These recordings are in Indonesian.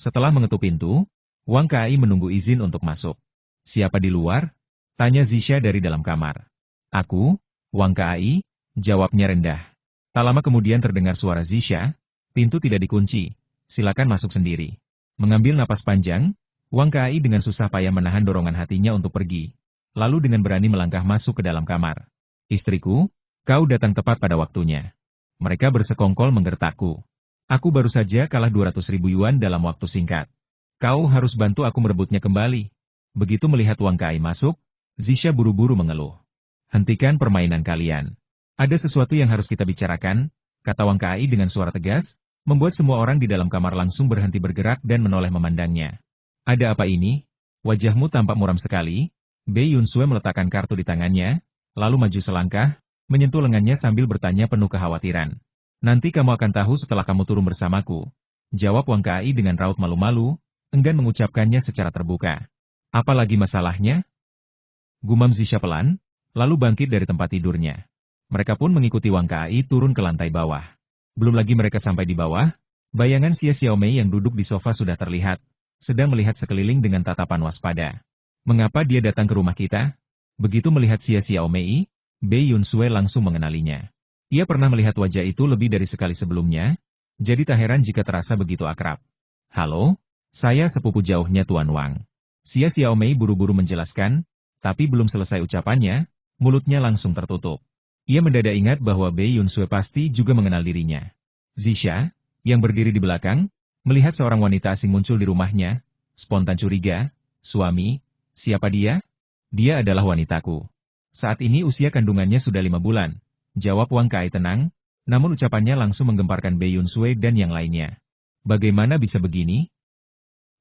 Setelah mengetuk pintu, Wang Kai menunggu izin untuk masuk. Siapa di luar? Tanya Zisha dari dalam kamar. Aku, Wang Kai, jawabnya rendah. Tak lama kemudian terdengar suara Zisha, pintu tidak dikunci, silakan masuk sendiri. Mengambil napas panjang, Wang Kai dengan susah payah menahan dorongan hatinya untuk pergi. Lalu dengan berani melangkah masuk ke dalam kamar. Istriku, kau datang tepat pada waktunya. Mereka bersekongkol menggertakku. Aku baru saja kalah 200.000 yuan dalam waktu singkat. Kau harus bantu aku merebutnya kembali. Begitu melihat Wang Kai masuk, Zisha buru-buru mengeluh. Hentikan permainan kalian. Ada sesuatu yang harus kita bicarakan, kata Wang Kai dengan suara tegas, membuat semua orang di dalam kamar langsung berhenti bergerak dan menoleh memandangnya. Ada apa ini? Wajahmu tampak muram sekali. Bei Yunsue meletakkan kartu di tangannya, lalu maju selangkah, menyentuh lengannya sambil bertanya penuh kekhawatiran. Nanti kamu akan tahu setelah kamu turun bersamaku. Jawab Wang Kai dengan raut malu-malu, enggan mengucapkannya secara terbuka. Apalagi masalahnya? Gumam Zisha pelan, lalu bangkit dari tempat tidurnya. Mereka pun mengikuti Wang Kai turun ke lantai bawah. Belum lagi mereka sampai di bawah, bayangan Xia Xiaomei yang duduk di sofa sudah terlihat, sedang melihat sekeliling dengan tatapan waspada. Mengapa dia datang ke rumah kita? Begitu melihat Xia Xiaomei, Bei Yunsue langsung mengenalinya. Ia pernah melihat wajah itu lebih dari sekali sebelumnya, jadi tak heran jika terasa begitu akrab. Halo, saya sepupu jauhnya Tuan Wang. Xia Xiaomei buru-buru menjelaskan, tapi belum selesai ucapannya, mulutnya langsung tertutup. Ia mendadak ingat bahwa Bei Yunsue pasti juga mengenal dirinya. Zisha, yang berdiri di belakang, melihat seorang wanita asing muncul di rumahnya, spontan curiga, suami, siapa dia? Dia adalah wanitaku. Saat ini usia kandungannya sudah 5 bulan. Jawab Wang Kai tenang, namun ucapannya langsung menggemparkan Bei Yunsue dan yang lainnya. Bagaimana bisa begini?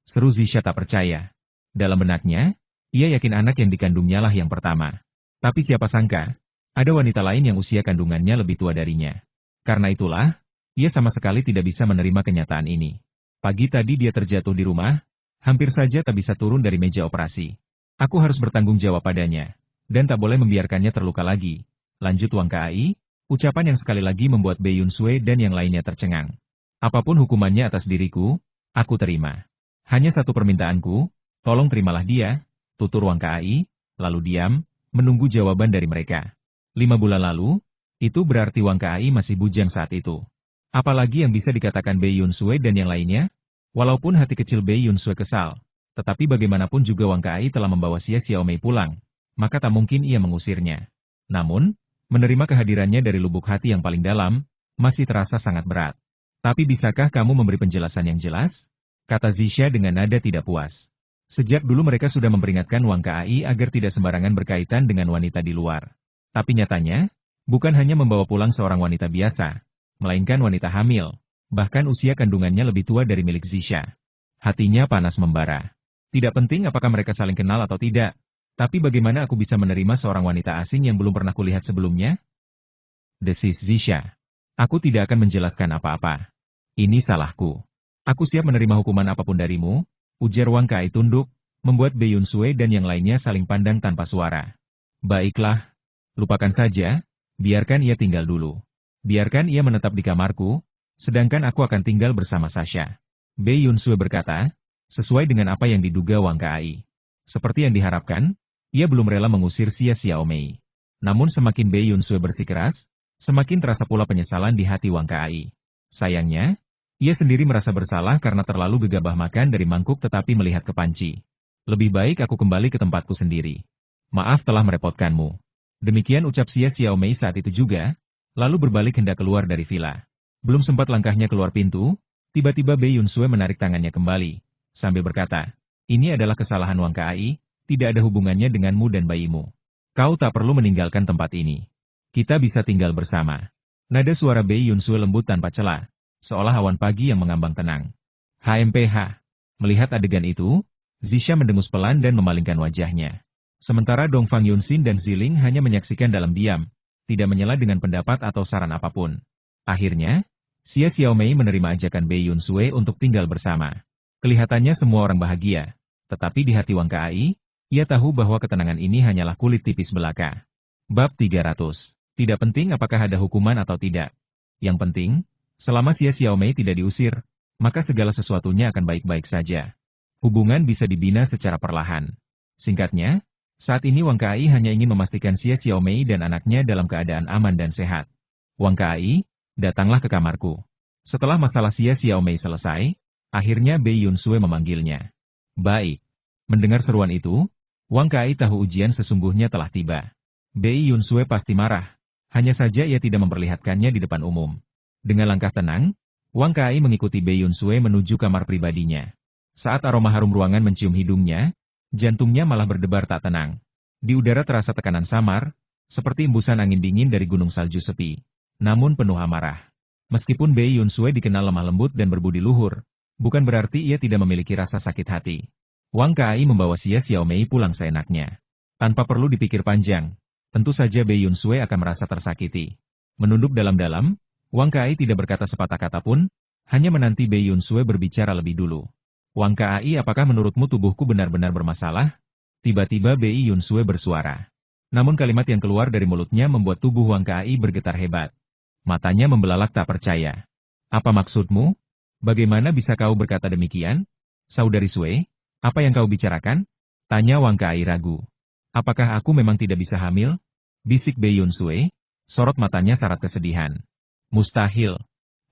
Seru Zisha tak percaya. Dalam benaknya, ia yakin anak yang dikandungnya lah yang pertama. Tapi siapa sangka, ada wanita lain yang usia kandungannya lebih tua darinya. Karena itulah, ia sama sekali tidak bisa menerima kenyataan ini. Pagi tadi dia terjatuh di rumah, hampir saja tak bisa turun dari meja operasi. Aku harus bertanggung jawab padanya, dan tak boleh membiarkannya terluka lagi. Lanjut Wang Kai, ucapan yang sekali lagi membuat Bei Yunsue dan yang lainnya tercengang. Apapun hukumannya atas diriku, aku terima. Hanya satu permintaanku, tolong terimalah dia, tutur Wang Kai, lalu diam, menunggu jawaban dari mereka. 5 bulan lalu, itu berarti Wang Kai masih bujang saat itu. Apalagi yang bisa dikatakan Bei Yunsue dan yang lainnya? Walaupun hati kecil Bei Yunsue kesal, tetapi bagaimanapun juga Wang Kai telah membawa Xia Xiaomei pulang, maka tak mungkin ia mengusirnya. Namun, menerima kehadirannya dari lubuk hati yang paling dalam, masih terasa sangat berat. Tapi bisakah kamu memberi penjelasan yang jelas? Kata Zisha dengan nada tidak puas. Sejak dulu mereka sudah memperingatkan Wang Kai agar tidak sembarangan berkaitan dengan wanita di luar. Tapi nyatanya, bukan hanya membawa pulang seorang wanita biasa, melainkan wanita hamil, bahkan usia kandungannya lebih tua dari milik Zisha. Hatinya panas membara. Tidak penting apakah mereka saling kenal atau tidak, tapi bagaimana aku bisa menerima seorang wanita asing yang belum pernah kulihat sebelumnya? Desis Zisha. Aku tidak akan menjelaskan apa-apa. Ini salahku. Aku siap menerima hukuman apapun darimu, ujar Wang Kai tunduk, membuat Bei Yunsue dan yang lainnya saling pandang tanpa suara. Baiklah, lupakan saja, biarkan ia tinggal dulu. Biarkan ia menetap di kamarku, sedangkan aku akan tinggal bersama Sasha. Bei Yunsue berkata, sesuai dengan apa yang diduga Wang Kai. Seperti yang diharapkan, ia belum rela mengusir Xia Xiaomei. Namun semakin Bei Yunsue bersikeras, semakin terasa pula penyesalan di hati Wang Kai. Sayangnya, ia sendiri merasa bersalah karena terlalu gegabah makan dari mangkuk tetapi melihat ke panci. Lebih baik aku kembali ke tempatku sendiri. Maaf telah merepotkanmu. Demikian ucap Xia Xiaomei saat itu juga, lalu berbalik hendak keluar dari villa. Belum sempat langkahnya keluar pintu, tiba-tiba Bei Yunsue menarik tangannya kembali, sambil berkata, ini adalah kesalahan Wang Kai, tidak ada hubungannya denganmu dan bayimu. Kau tak perlu meninggalkan tempat ini. Kita bisa tinggal bersama. Nada suara Bei Yunsue lembut tanpa celah, seolah awan pagi yang mengambang tenang. HMPH. Melihat adegan itu, Zisha mendengus pelan dan memalingkan wajahnya. Sementara Dongfang Yunxin dan Ziling hanya menyaksikan dalam diam, tidak menyela dengan pendapat atau saran apapun. Akhirnya, Xia Xiaomei menerima ajakan Bei Yunsue untuk tinggal bersama. Kelihatannya semua orang bahagia, tetapi di hati Wang Kai, ia tahu bahwa ketenangan ini hanyalah kulit tipis belaka. Bab 300. Tidak penting apakah ada hukuman atau tidak. Yang penting, selama Xia Xiaomei tidak diusir, maka segala sesuatunya akan baik-baik saja. Hubungan bisa dibina secara perlahan. Singkatnya, saat ini Wang Kai hanya ingin memastikan Xie Xiaomei dan anaknya dalam keadaan aman dan sehat. Wang Kai, datanglah ke kamarku. Setelah masalah Xie Xiaomei selesai, akhirnya Bei Yunsue memanggilnya. Baik. Mendengar seruan itu, Wang Kai tahu ujian sesungguhnya telah tiba. Bei Yunsue pasti marah. Hanya saja ia tidak memperlihatkannya di depan umum. Dengan langkah tenang, Wang Kai mengikuti Bei Yunsue menuju kamar pribadinya. Saat aroma harum ruangan mencium hidungnya, jantungnya malah berdebar tak tenang. Di udara terasa tekanan samar, seperti embusan angin dingin dari gunung salju sepi. Namun penuh amarah. Meskipun Bei Yunsue dikenal lemah lembut dan berbudi luhur, bukan berarti ia tidak memiliki rasa sakit hati. Wang Kai membawa Xie Xiaomei pulang seenaknya. Tanpa perlu dipikir panjang, tentu saja Bei Yunsue akan merasa tersakiti. Menunduk dalam-dalam, Wang Kai tidak berkata sepatah kata pun, hanya menanti Bei Yunsue berbicara lebih dulu. Wang Kai, apakah menurutmu tubuhku benar-benar bermasalah? Tiba-tiba Bei Yunsue bersuara. Namun kalimat yang keluar dari mulutnya membuat tubuh Wang Kai bergetar hebat. Matanya membelalak tak percaya. Apa maksudmu? Bagaimana bisa kau berkata demikian? Saudari Sue, apa yang kau bicarakan? Tanya Wang Kai ragu. Apakah aku memang tidak bisa hamil? Bisik Bei Yunsue, sorot matanya syarat kesedihan. Mustahil.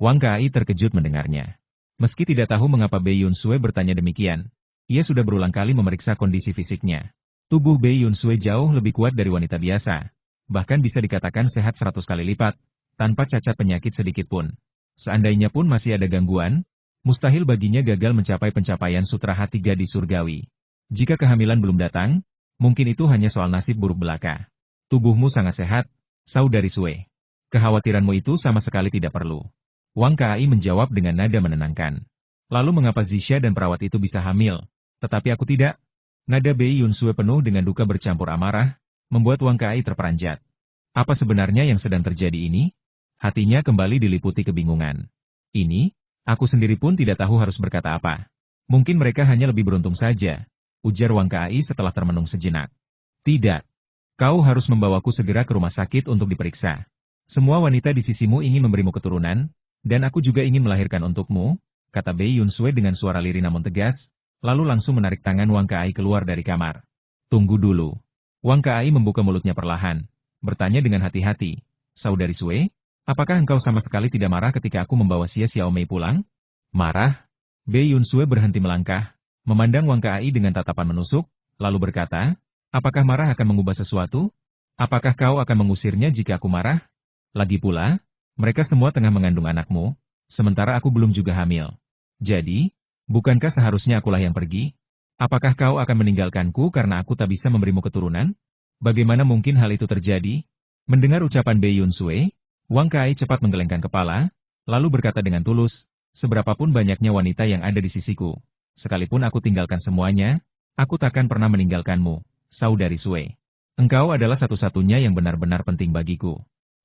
Wang Kai terkejut mendengarnya. Meski tidak tahu mengapa Bei Yunsue bertanya demikian, ia sudah berulang kali memeriksa kondisi fisiknya. Tubuh Bei Yunsue jauh lebih kuat dari wanita biasa. Bahkan bisa dikatakan sehat 100 kali lipat, tanpa cacat penyakit sedikit pun. Seandainya pun masih ada gangguan, mustahil baginya gagal mencapai pencapaian sutra H3 di surgawi. Jika kehamilan belum datang, mungkin itu hanya soal nasib buruk belaka. Tubuhmu sangat sehat, saudari Sue. Kekhawatiranmu itu sama sekali tidak perlu. Wang Kai menjawab dengan nada menenangkan. Lalu mengapa Zixia dan perawat itu bisa hamil, tetapi aku tidak? Nada Bei Yunsue penuh dengan duka bercampur amarah, membuat Wang Kai terperanjat. Apa sebenarnya yang sedang terjadi ini? Hatinya kembali diliputi kebingungan. Ini, aku sendiri pun tidak tahu harus berkata apa. Mungkin mereka hanya lebih beruntung saja, ujar Wang Kai setelah termenung sejenak. Tidak. Kau harus membawaku segera ke rumah sakit untuk diperiksa. Semua wanita di sisimu ingin memberimu keturunan, dan aku juga ingin melahirkan untukmu, kata Bei Yunsue dengan suara lirih namun tegas, lalu langsung menarik tangan Wang Kai keluar dari kamar. Tunggu dulu. Wang Kai membuka mulutnya perlahan, bertanya dengan hati-hati, saudari Sue, apakah engkau sama sekali tidak marah ketika aku membawa Xie Xiaomei pulang? Marah? Bei Yunsue berhenti melangkah, memandang Wang Kai dengan tatapan menusuk, lalu berkata, apakah marah akan mengubah sesuatu? Apakah kau akan mengusirnya jika aku marah? Lagi pula, mereka semua tengah mengandung anakmu, sementara aku belum juga hamil. Jadi, bukankah seharusnya akulah yang pergi? Apakah kau akan meninggalkanku karena aku tak bisa memberimu keturunan? Bagaimana mungkin hal itu terjadi? Mendengar ucapan Bei Yunsue, Wang Kai cepat menggelengkan kepala, lalu berkata dengan tulus, seberapapun banyaknya wanita yang ada di sisiku, sekalipun aku tinggalkan semuanya, aku takkan pernah meninggalkanmu, saudari Sue. Engkau adalah satu-satunya yang benar-benar penting bagiku.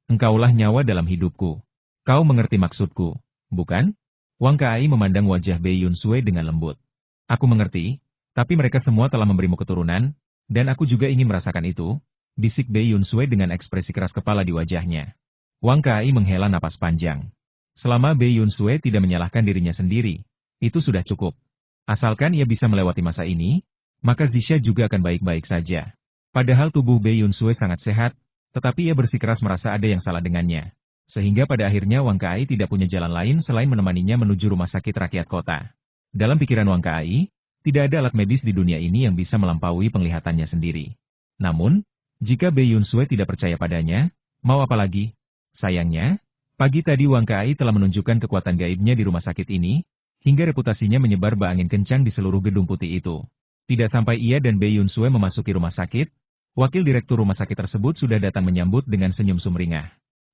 Engkaulah nyawa dalam hidupku. Kau mengerti maksudku, bukan? Wang Kai memandang wajah Bei Yunsue dengan lembut. Aku mengerti, tapi mereka semua telah memberimu keturunan, dan aku juga ingin merasakan itu, bisik Bei Yunsue dengan ekspresi keras kepala di wajahnya. Wang Kai menghela napas panjang. Selama Bei Yunsue tidak menyalahkan dirinya sendiri, itu sudah cukup. Asalkan ia bisa melewati masa ini, maka Zixia juga akan baik-baik saja. Padahal tubuh Bei Yunsue sangat sehat, tetapi ia bersikeras merasa ada yang salah dengannya. Sehingga pada akhirnya Wang Kai tidak punya jalan lain selain menemaninya menuju rumah sakit rakyat kota. Dalam pikiran Wang Kai, tidak ada alat medis di dunia ini yang bisa melampaui penglihatannya sendiri. Namun, jika Bei Yunsue tidak percaya padanya, mau apa lagi? Sayangnya, pagi tadi Wang Kai telah menunjukkan kekuatan gaibnya di rumah sakit ini, hingga reputasinya menyebar angin kencang di seluruh gedung putih itu. Tidak sampai ia dan Bei Yunsue memasuki rumah sakit, wakil direktur rumah sakit tersebut sudah datang menyambut dengan senyum sumringah.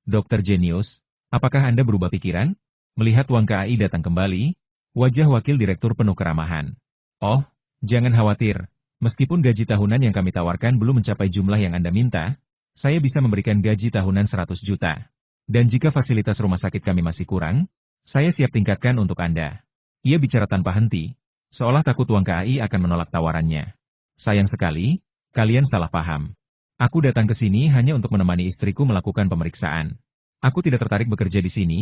Dokter Jenius, apakah Anda berubah pikiran? Melihat Wang Kai datang kembali, wajah wakil direktur penuh keramahan. Oh, jangan khawatir. Meskipun gaji tahunan yang kami tawarkan belum mencapai jumlah yang Anda minta, saya bisa memberikan gaji tahunan 100 juta. Dan jika fasilitas rumah sakit kami masih kurang, saya siap tingkatkan untuk Anda. Ia bicara tanpa henti, seolah takut Wang Kai akan menolak tawarannya. Sayang sekali, kalian salah paham. Aku datang ke sini hanya untuk menemani istriku melakukan pemeriksaan. Aku tidak tertarik bekerja di sini,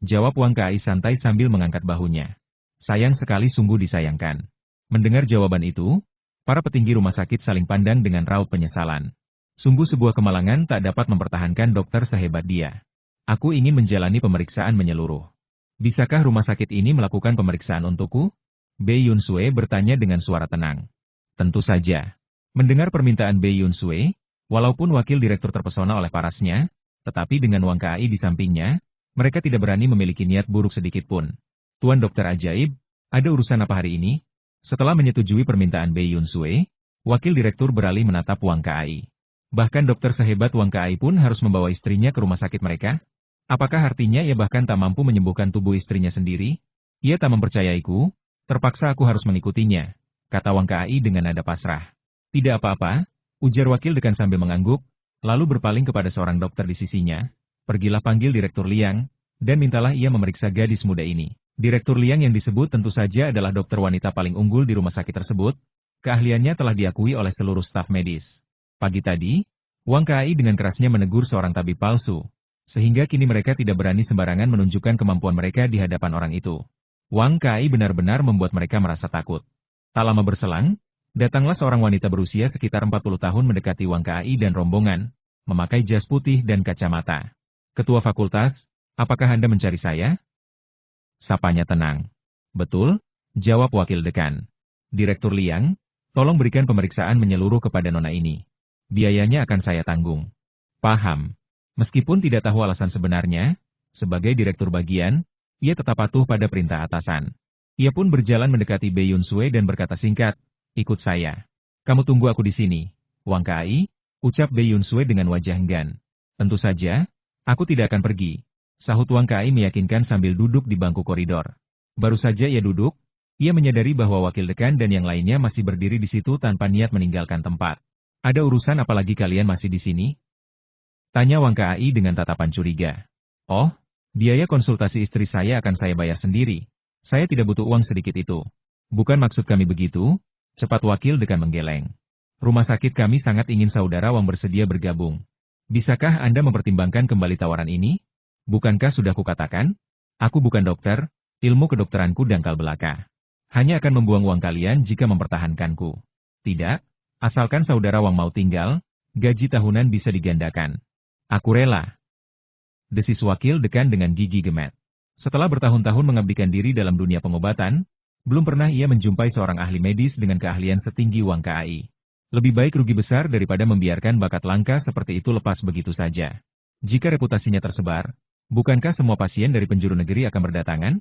jawab Wang Kai santai sambil mengangkat bahunya. Sayang sekali, sungguh disayangkan. Mendengar jawaban itu, para petinggi rumah sakit saling pandang dengan raut penyesalan. Sungguh sebuah kemalangan tak dapat mempertahankan dokter sehebat dia. Aku ingin menjalani pemeriksaan menyeluruh. Bisakah rumah sakit ini melakukan pemeriksaan untukku? Bei Yun Sue bertanya dengan suara tenang. Tentu saja. Mendengar permintaan Bei Yun Sue, walaupun wakil direktur terpesona oleh parasnya, tetapi dengan Wang Kai di sampingnya, mereka tidak berani memiliki niat buruk sedikit pun. Tuan Dokter Ajaib, ada urusan apa hari ini? Setelah menyetujui permintaan Bei Yun Sue, wakil direktur beralih menatap Wang Kai. Bahkan dokter sehebat Wang Kai pun harus membawa istrinya ke rumah sakit mereka? Apakah artinya ia bahkan tak mampu menyembuhkan tubuh istrinya sendiri? Ia tak mempercayaiku, terpaksa aku harus mengikutinya, kata Wang Kai dengan nada pasrah. Tidak apa-apa, ujar wakil dekan sambil mengangguk, lalu berpaling kepada seorang dokter di sisinya. Pergilah panggil Direktur Liang, dan mintalah ia memeriksa gadis muda ini. Direktur Liang yang disebut tentu saja adalah dokter wanita paling unggul di rumah sakit tersebut. Keahliannya telah diakui oleh seluruh staf medis. Pagi tadi, Wang Kai dengan kerasnya menegur seorang tabib palsu, sehingga kini mereka tidak berani sembarangan menunjukkan kemampuan mereka di hadapan orang itu. Wang Kai benar-benar membuat mereka merasa takut. Tak lama berselang, datanglah seorang wanita berusia sekitar 40 tahun mendekati Wang Kai dan rombongan, memakai jas putih dan kacamata. Ketua fakultas, apakah Anda mencari saya? Sapanya tenang. Betul, jawab wakil dekan. Direktur Liang, tolong berikan pemeriksaan menyeluruh kepada nona ini. Biayanya akan saya tanggung. Paham. Meskipun tidak tahu alasan sebenarnya, sebagai direktur bagian, ia tetap patuh pada perintah atasan. Ia pun berjalan mendekati Bei Yun Sue dan berkata singkat, ikut saya. Kamu tunggu aku di sini, Wang Kai, ucap Bei Yun Sue dengan wajah enggan. Tentu saja, aku tidak akan pergi. Sahut Wang Kai meyakinkan sambil duduk di bangku koridor. Baru saja ia duduk, ia menyadari bahwa wakil dekan dan yang lainnya masih berdiri di situ tanpa niat meninggalkan tempat. Ada urusan apa lagi kalian masih di sini? Tanya Wang Kai dengan tatapan curiga. Oh, biaya konsultasi istri saya akan saya bayar sendiri. Saya tidak butuh uang sedikit itu. Bukan maksud kami begitu, cepat wakil dekan menggeleng. Rumah sakit kami sangat ingin saudara Wang bersedia bergabung. Bisakah Anda mempertimbangkan kembali tawaran ini? Bukankah sudah kukatakan? Aku bukan dokter, ilmu kedokteranku dangkal belaka. Hanya akan membuang uang kalian jika mempertahankanku. Tidak, asalkan saudara Wang mau tinggal, gaji tahunan bisa digandakan. Aku rela. Desis wakil dekan dengan gigi gemet. Setelah bertahun-tahun mengabdikan diri dalam dunia pengobatan, belum pernah ia menjumpai seorang ahli medis dengan keahlian setinggi Wang Kai. Lebih baik rugi besar daripada membiarkan bakat langka seperti itu lepas begitu saja. Jika reputasinya tersebar, bukankah semua pasien dari penjuru negeri akan berdatangan?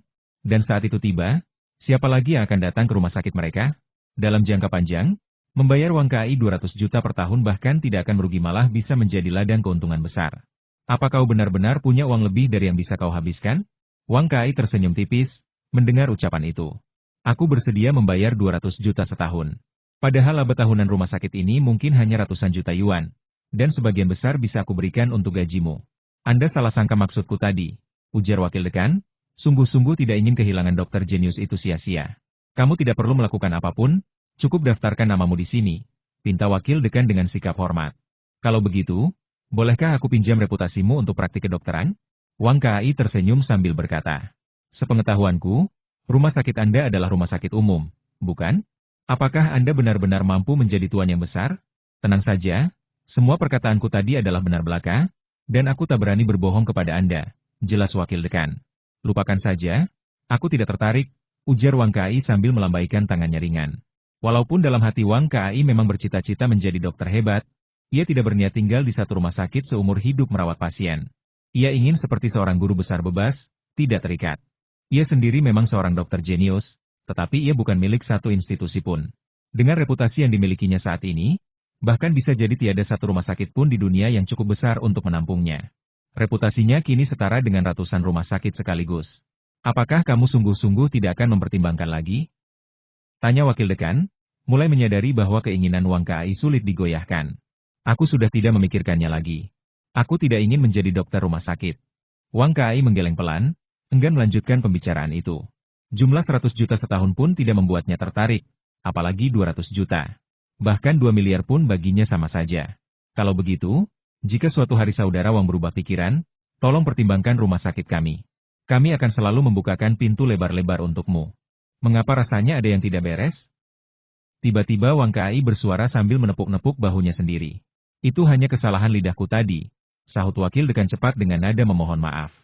Dan saat itu tiba, siapa lagi yang akan datang ke rumah sakit mereka? Dalam jangka panjang, membayar Wang Kai 200 juta per tahun bahkan tidak akan merugi, malah bisa menjadi ladang keuntungan besar. Apa kau benar-benar punya uang lebih dari yang bisa kau habiskan? Wang Kai tersenyum tipis, mendengar ucapan itu. Aku bersedia membayar 200 juta setahun. Padahal laba tahunan rumah sakit ini mungkin hanya ratusan juta yuan. Dan sebagian besar bisa aku berikan untuk gajimu. Anda salah sangka maksudku tadi, ujar wakil dekan, sungguh-sungguh tidak ingin kehilangan dokter jenius itu sia-sia. Kamu tidak perlu melakukan apapun, cukup daftarkan namamu di sini, pinta wakil dekan dengan sikap hormat. Kalau begitu, bolehkah aku pinjam reputasimu untuk praktik kedokteran? Wang Kai tersenyum sambil berkata, sepengetahuanku, rumah sakit Anda adalah rumah sakit umum, bukan? Apakah Anda benar-benar mampu menjadi tuan yang besar? Tenang saja. Semua perkataanku tadi adalah benar belaka, dan aku tak berani berbohong kepada Anda, jelas wakil dekan. Lupakan saja, aku tidak tertarik, ujar Wang Kai sambil melambaikan tangannya ringan. Walaupun dalam hati Wang Kai memang bercita-cita menjadi dokter hebat, ia tidak berniat tinggal di satu rumah sakit seumur hidup merawat pasien. Ia ingin seperti seorang guru besar bebas, tidak terikat. Ia sendiri memang seorang dokter jenius, tetapi ia bukan milik satu institusi pun. Dengan reputasi yang dimilikinya saat ini, bahkan bisa jadi tiada satu rumah sakit pun di dunia yang cukup besar untuk menampungnya. Reputasinya kini setara dengan ratusan rumah sakit sekaligus. Apakah kamu sungguh-sungguh tidak akan mempertimbangkan lagi? Tanya wakil dekan, mulai menyadari bahwa keinginan Wang Kai sulit digoyahkan. Aku sudah tidak memikirkannya lagi. Aku tidak ingin menjadi dokter rumah sakit. Wang Kai menggeleng pelan, enggan melanjutkan pembicaraan itu. Jumlah 100 juta setahun pun tidak membuatnya tertarik, apalagi 200 juta. Bahkan 2 miliar pun baginya sama saja. Kalau begitu, jika suatu hari saudara Wang berubah pikiran, tolong pertimbangkan rumah sakit kami. Kami akan selalu membukakan pintu lebar-lebar untukmu. Mengapa rasanya ada yang tidak beres? Tiba-tiba Wang Kai bersuara sambil menepuk-nepuk bahunya sendiri. Itu hanya kesalahan lidahku tadi, sahut wakil dekan cepat dengan nada memohon maaf.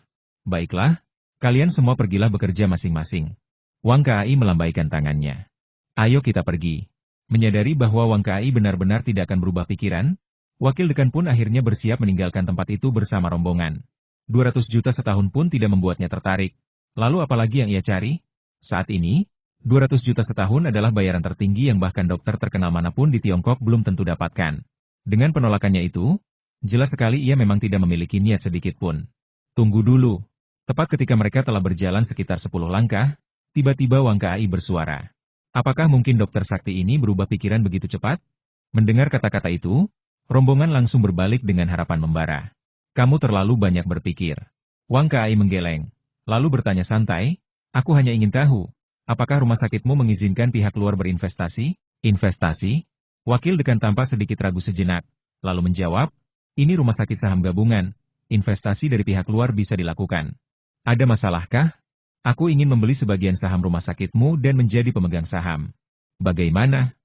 Baiklah, kalian semua pergilah bekerja masing-masing. Wang Kai melambaikan tangannya. Ayo kita pergi. Menyadari bahwa Wang Kai benar-benar tidak akan berubah pikiran, wakil dekan pun akhirnya bersiap meninggalkan tempat itu bersama rombongan. 200 juta setahun pun tidak membuatnya tertarik. Lalu apalagi yang ia cari? Saat ini, 200 juta setahun adalah bayaran tertinggi yang bahkan dokter terkenal manapun di Tiongkok belum tentu dapatkan. Dengan penolakannya itu, jelas sekali ia memang tidak memiliki niat sedikit pun. Tunggu dulu. Tepat ketika mereka telah berjalan sekitar 10 langkah, tiba-tiba Wang Kai bersuara. Apakah mungkin dokter sakti ini berubah pikiran begitu cepat? Mendengar kata-kata itu, rombongan langsung berbalik dengan harapan membara. Kamu terlalu banyak berpikir. Wang Kai menggeleng, lalu bertanya santai, aku hanya ingin tahu, apakah rumah sakitmu mengizinkan pihak luar berinvestasi? Investasi? Wakil dekan tampak sedikit ragu sejenak, lalu menjawab, ini rumah sakit saham gabungan, investasi dari pihak luar bisa dilakukan. Ada masalahkah? Aku ingin membeli sebagian saham rumah sakitmu dan menjadi pemegang saham. Bagaimana?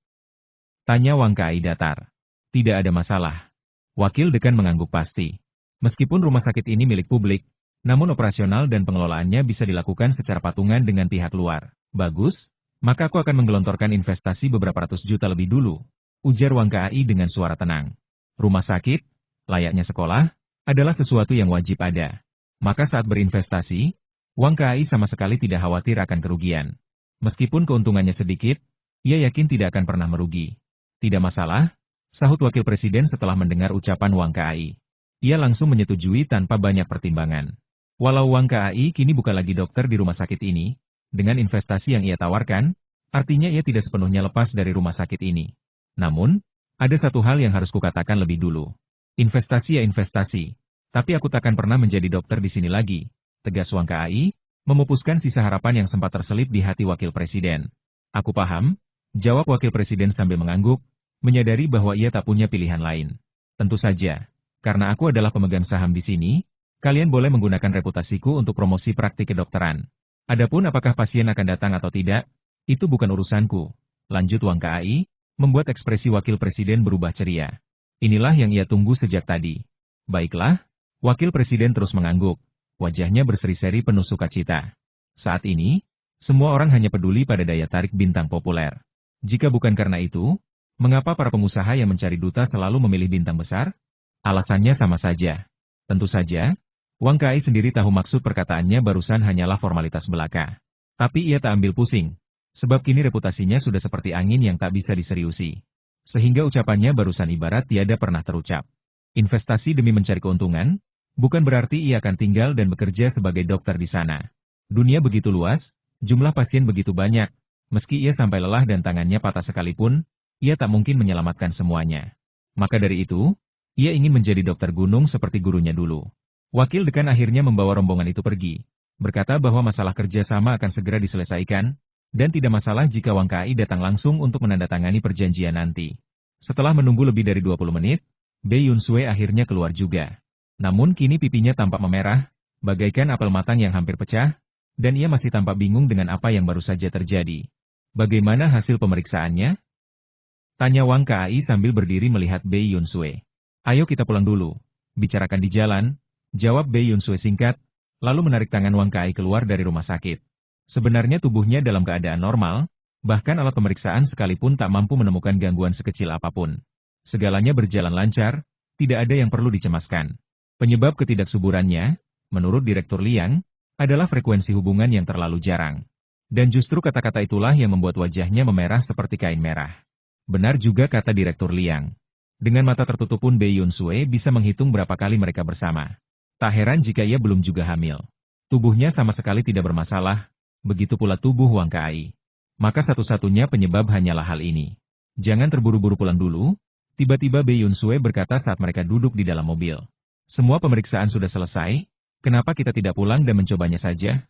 Tanya Wang Kai datar. Tidak ada masalah. Wakil dekan mengangguk pasti. Meskipun rumah sakit ini milik publik, namun operasional dan pengelolaannya bisa dilakukan secara patungan dengan pihak luar. Bagus, maka aku akan menggelontorkan investasi beberapa ratus juta lebih dulu. Ujar Wang Kai dengan suara tenang. Rumah sakit, layaknya sekolah, adalah sesuatu yang wajib ada. Maka saat berinvestasi, Wang Kai sama sekali tidak khawatir akan kerugian. Meskipun keuntungannya sedikit, ia yakin tidak akan pernah merugi. Tidak masalah, sahut wakil presiden setelah mendengar ucapan Wang Kai. Ia langsung menyetujui tanpa banyak pertimbangan. Walau Wang Kai kini bukan lagi dokter di rumah sakit ini, dengan investasi yang ia tawarkan, artinya ia tidak sepenuhnya lepas dari rumah sakit ini. Namun, ada satu hal yang harus kukatakan lebih dulu. Investasi ya investasi, tapi aku takkan pernah menjadi dokter di sini lagi. Tegas Wang Kai, memupuskan sisa harapan yang sempat terselip di hati wakil presiden. Aku paham, jawab wakil presiden sambil mengangguk, menyadari bahwa ia tak punya pilihan lain. Tentu saja, karena aku adalah pemegang saham di sini, kalian boleh menggunakan reputasiku untuk promosi praktik kedokteran. Adapun apakah pasien akan datang atau tidak, itu bukan urusanku. Lanjut Wang Kai, membuat ekspresi wakil presiden berubah ceria. Inilah yang ia tunggu sejak tadi. Baiklah, wakil presiden terus mengangguk. Wajahnya berseri-seri penuh sukacita. Saat ini, semua orang hanya peduli pada daya tarik bintang populer. Jika bukan karena itu, mengapa para pengusaha yang mencari duta selalu memilih bintang besar? Alasannya sama saja. Tentu saja, Wang Kai sendiri tahu maksud perkataannya barusan hanyalah formalitas belaka. Tapi ia tak ambil pusing, sebab kini reputasinya sudah seperti angin yang tak bisa diseriusi. Sehingga ucapannya barusan ibarat tiada pernah terucap. Investasi demi mencari keuntungan, bukan berarti ia akan tinggal dan bekerja sebagai dokter di sana. Dunia begitu luas, jumlah pasien begitu banyak, meski ia sampai lelah dan tangannya patah sekalipun, ia tak mungkin menyelamatkan semuanya. Maka dari itu, ia ingin menjadi dokter gunung seperti gurunya dulu. Wakil dekan akhirnya membawa rombongan itu pergi, berkata bahwa masalah kerjasama akan segera diselesaikan, dan tidak masalah jika Wang Kai datang langsung untuk menandatangani perjanjian nanti. Setelah menunggu lebih dari 20 menit, Bei Yunsue akhirnya keluar juga. Namun kini pipinya tampak memerah, bagaikan apel matang yang hampir pecah, dan ia masih tampak bingung dengan apa yang baru saja terjadi. Bagaimana hasil pemeriksaannya? Tanya Wang Kai sambil berdiri melihat Bei Yunsue. Ayo kita pulang dulu. Bicarakan di jalan, jawab Bei Yunsue singkat, lalu menarik tangan Wang Kai keluar dari rumah sakit. Sebenarnya tubuhnya dalam keadaan normal, bahkan alat pemeriksaan sekalipun tak mampu menemukan gangguan sekecil apapun. Segalanya berjalan lancar, tidak ada yang perlu dicemaskan. Penyebab ketidaksuburannya, menurut Direktur Liang, adalah frekuensi hubungan yang terlalu jarang. Dan justru kata-kata itulah yang membuat wajahnya memerah seperti kain merah. Benar juga kata Direktur Liang. Dengan mata tertutup pun Bei Yunsue bisa menghitung berapa kali mereka bersama. Tak heran jika ia belum juga hamil. Tubuhnya sama sekali tidak bermasalah, begitu pula tubuh Wang Kai. Maka satu-satunya penyebab hanyalah hal ini. Jangan terburu-buru pulang dulu, tiba-tiba Bei Yunsue berkata saat mereka duduk di dalam mobil. Semua pemeriksaan sudah selesai, kenapa kita tidak pulang dan mencobanya saja?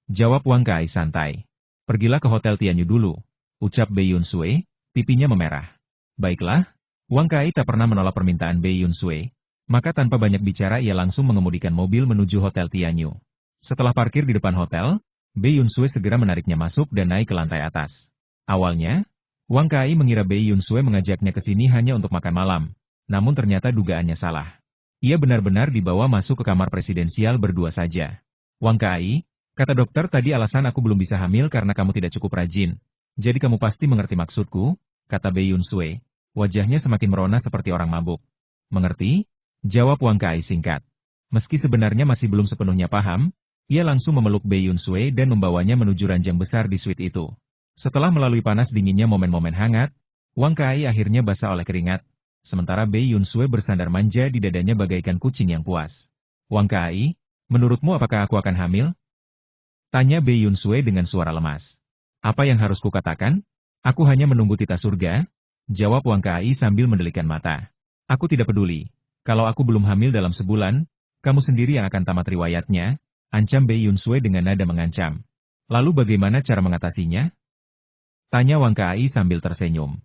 Jawab Wang Kai santai. Pergilah ke Hotel Tianyu dulu, ucap Bei Yunsue, pipinya memerah. Baiklah, Wang Kai tak pernah menolak permintaan Bei Yunsue, maka tanpa banyak bicara ia langsung mengemudikan mobil menuju Hotel Tianyu. Setelah parkir di depan hotel, Bei Yunsue segera menariknya masuk dan naik ke lantai atas. Awalnya, Wang Kai mengira Bei Yunsue mengajaknya ke sini hanya untuk makan malam, namun ternyata dugaannya salah. Ia benar-benar dibawa masuk ke kamar presidensial berdua saja. Wang Kai, kata dokter tadi alasan aku belum bisa hamil karena kamu tidak cukup rajin. Jadi kamu pasti mengerti maksudku, kata Bei Yunsue. Wajahnya semakin merona seperti orang mabuk. Mengerti? Jawab Wang Kai singkat. Meski sebenarnya masih belum sepenuhnya paham, ia langsung memeluk Bei Yunsue dan membawanya menuju ranjang besar di suite itu. Setelah melalui panas dinginnya momen-momen hangat, Wang Kai akhirnya basah oleh keringat, sementara Bei Yunsue bersandar manja di dadanya bagaikan kucing yang puas. Wang Kai, menurutmu apakah aku akan hamil? Tanya Bei Yunsue dengan suara lemas. Apa yang harus kukatakan? Aku hanya menunggu titah surga, jawab Wang Kai sambil mendelikan mata. Aku tidak peduli. Kalau aku belum hamil dalam sebulan, kamu sendiri yang akan tamat riwayatnya, ancam Bei Yunsue dengan nada mengancam. Lalu bagaimana cara mengatasinya? Tanya Wang Kai sambil tersenyum.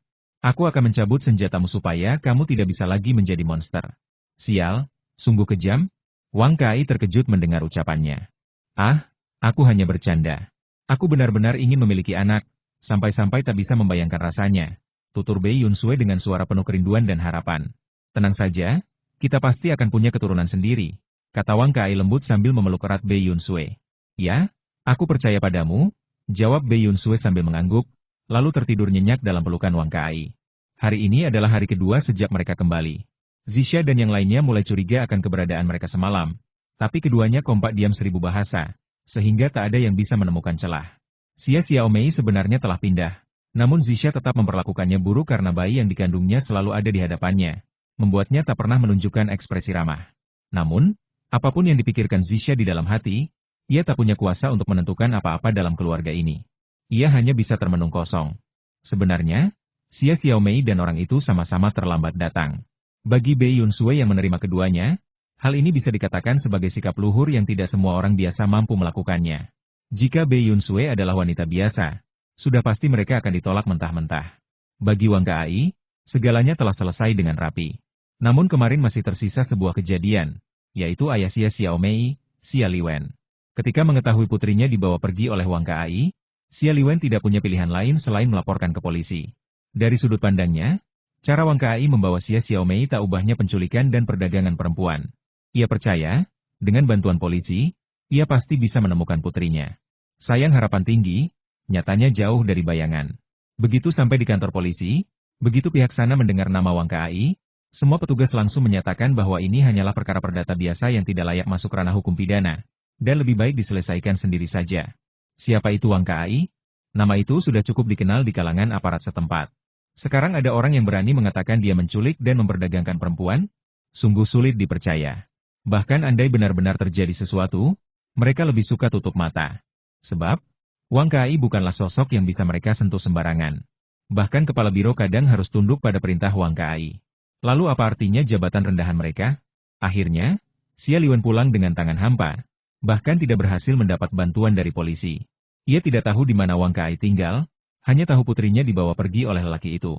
Aku akan mencabut senjatamu supaya kamu tidak bisa lagi menjadi monster. Sial, sungguh kejam. Wang Kai terkejut mendengar ucapannya. Ah, aku hanya bercanda. Aku benar-benar ingin memiliki anak, sampai-sampai tak bisa membayangkan rasanya. Tutur Bei Yunsue dengan suara penuh kerinduan dan harapan. Tenang saja, kita pasti akan punya keturunan sendiri, kata Wang Kai lembut sambil memeluk erat Bei Yunsue. Ya, aku percaya padamu, jawab Bei Yunsue sambil mengangguk, lalu tertidur nyenyak dalam pelukan Wang Kai. Hari ini adalah hari kedua sejak mereka kembali. Zisha dan yang lainnya mulai curiga akan keberadaan mereka semalam, tapi keduanya kompak diam 1000 bahasa, sehingga tak ada yang bisa menemukan celah. Xia Xiaomei sebenarnya telah pindah. Namun Zisha tetap memperlakukannya buruk karena bayi yang dikandungnya selalu ada di hadapannya, membuatnya tak pernah menunjukkan ekspresi ramah. Namun, apapun yang dipikirkan Zisha di dalam hati, ia tak punya kuasa untuk menentukan apa-apa dalam keluarga ini. Ia hanya bisa termenung kosong. Sebenarnya, Xia Xiaomei dan orang itu sama-sama terlambat datang. Bagi Bei Yunsue yang menerima keduanya, hal ini bisa dikatakan sebagai sikap luhur yang tidak semua orang biasa mampu melakukannya. Jika Bei Yunsue adalah wanita biasa, sudah pasti mereka akan ditolak mentah-mentah. Bagi Wang Kai, segalanya telah selesai dengan rapi. Namun kemarin masih tersisa sebuah kejadian, yaitu ayah Xia Xiaomei, Xia Liwen. Ketika mengetahui putrinya dibawa pergi oleh Wang Kai, Xia Liwen tidak punya pilihan lain selain melaporkan ke polisi. Dari sudut pandangnya, cara Wang Kai membawa Xia Xiaomei tak ubahnya penculikan dan perdagangan perempuan. Ia percaya, dengan bantuan polisi, ia pasti bisa menemukan putrinya. Sayang harapan tinggi, nyatanya jauh dari bayangan. Begitu sampai di kantor polisi, begitu pihak sana mendengar nama Wang Kai, semua petugas langsung menyatakan bahwa ini hanyalah perkara perdata biasa yang tidak layak masuk ranah hukum pidana, dan lebih baik diselesaikan sendiri saja. Siapa itu Wang Kai? Nama itu sudah cukup dikenal di kalangan aparat setempat. Sekarang ada orang yang berani mengatakan dia menculik dan memperdagangkan perempuan? Sungguh sulit dipercaya. Bahkan andai benar-benar terjadi sesuatu, mereka lebih suka tutup mata. Sebab, Wang Kai bukanlah sosok yang bisa mereka sentuh sembarangan. Bahkan kepala biro kadang harus tunduk pada perintah Wang Kai. Lalu apa artinya jabatan rendahan mereka? Akhirnya, Xia Liwen pulang dengan tangan hampa, bahkan tidak berhasil mendapat bantuan dari polisi. Ia tidak tahu di mana Wang Kai tinggal, hanya tahu putrinya dibawa pergi oleh lelaki itu.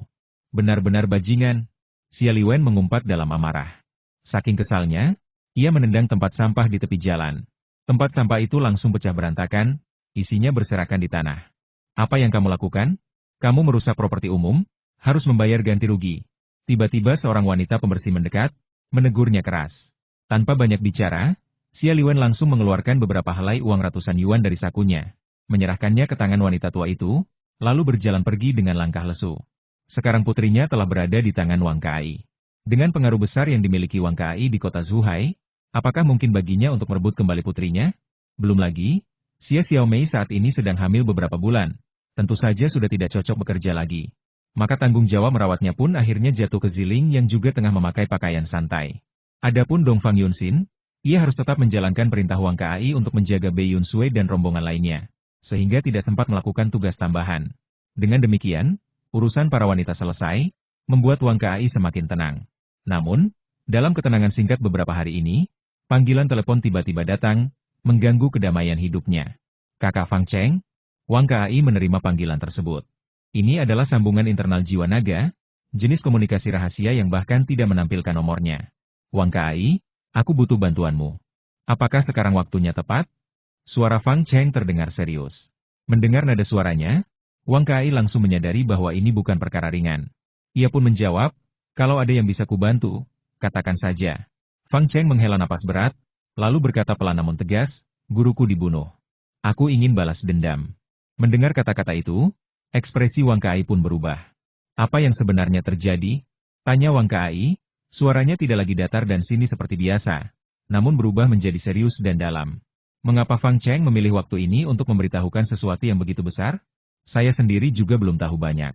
Benar-benar bajingan. Xia Liwen mengumpat dalam amarah. Saking kesalnya, ia menendang tempat sampah di tepi jalan. Tempat sampah itu langsung pecah berantakan, isinya berserakan di tanah. Apa yang kamu lakukan? Kamu merusak properti umum, harus membayar ganti rugi. Tiba-tiba seorang wanita pembersih mendekat, menegurnya keras. Tanpa banyak bicara, Xia Liwen langsung mengeluarkan beberapa helai uang ratusan yuan dari sakunya, menyerahkannya ke tangan wanita tua itu, lalu berjalan pergi dengan langkah lesu. Sekarang putrinya telah berada di tangan Wang Kai. Dengan pengaruh besar yang dimiliki Wang Kai di kota Zhuhai, apakah mungkin baginya untuk merebut kembali putrinya? Belum lagi, Xia Xiaomei saat ini sedang hamil beberapa bulan. Tentu saja sudah tidak cocok bekerja lagi. Maka tanggung jawab merawatnya pun akhirnya jatuh ke Ziling yang juga tengah memakai pakaian santai. Adapun Dongfang Yunxin, ia harus tetap menjalankan perintah Wang Kai untuk menjaga Bei Yunsue dan rombongan lainnya, sehingga tidak sempat melakukan tugas tambahan. Dengan demikian, urusan para wanita selesai, membuat Wang Kai semakin tenang. Namun, dalam ketenangan singkat beberapa hari ini, panggilan telepon tiba-tiba datang, mengganggu kedamaian hidupnya. Kakak Fang Cheng, Wang Kai menerima panggilan tersebut. Ini adalah sambungan internal jiwa naga, jenis komunikasi rahasia yang bahkan tidak menampilkan nomornya. Wang Kai, aku butuh bantuanmu. Apakah sekarang waktunya tepat? Suara Fang Cheng terdengar serius. Mendengar nada suaranya, Wang Kai langsung menyadari bahwa ini bukan perkara ringan. Ia pun menjawab, kalau ada yang bisa kubantu, katakan saja. Fang Cheng menghela napas berat, lalu berkata pelan namun tegas, guruku dibunuh. Aku ingin balas dendam. Mendengar kata-kata itu, ekspresi Wang Kai pun berubah. Apa yang sebenarnya terjadi? Tanya Wang Kai, suaranya tidak lagi datar dan sini seperti biasa, namun berubah menjadi serius dan dalam. Mengapa Fang Cheng memilih waktu ini untuk memberitahukan sesuatu yang begitu besar? Saya sendiri juga belum tahu banyak.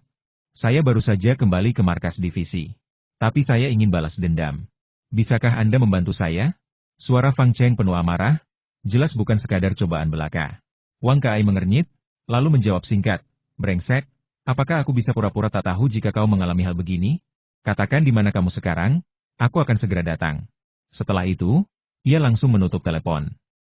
Saya baru saja kembali ke markas divisi. Tapi saya ingin balas dendam. Bisakah Anda membantu saya? Suara Fang Cheng penuh amarah, jelas bukan sekadar cobaan belaka. Wang Kai mengernyit, lalu menjawab singkat, brengsek, apakah aku bisa pura-pura tak tahu jika kau mengalami hal begini? Katakan di mana kamu sekarang, aku akan segera datang. Setelah itu, ia langsung menutup telepon.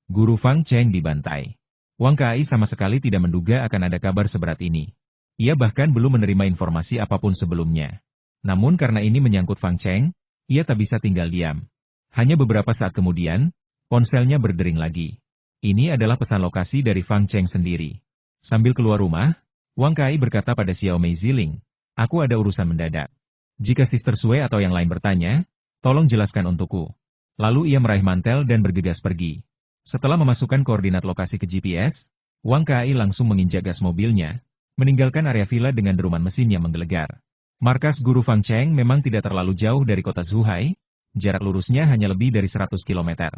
Guru Fang Cheng dibantai. Wang Kai sama sekali tidak menduga akan ada kabar seberat ini. Ia bahkan belum menerima informasi apapun sebelumnya. Namun karena ini menyangkut Fang Cheng, ia tak bisa tinggal diam. Hanya beberapa saat kemudian, ponselnya berdering lagi. Ini adalah pesan lokasi dari Fang Cheng sendiri. Sambil keluar rumah, Wang Kai berkata pada Xiao Mei Ziling, aku ada urusan mendadak. Jika Sister Sue atau yang lain bertanya, tolong jelaskan untukku. Lalu ia meraih mantel dan bergegas pergi. Setelah memasukkan koordinat lokasi ke GPS, Wang Kai langsung menginjak gas mobilnya, meninggalkan area villa dengan deruman mesin yang menggelegar. Markas guru Fang Cheng memang tidak terlalu jauh dari kota Zhuhai, jarak lurusnya hanya lebih dari 100 km.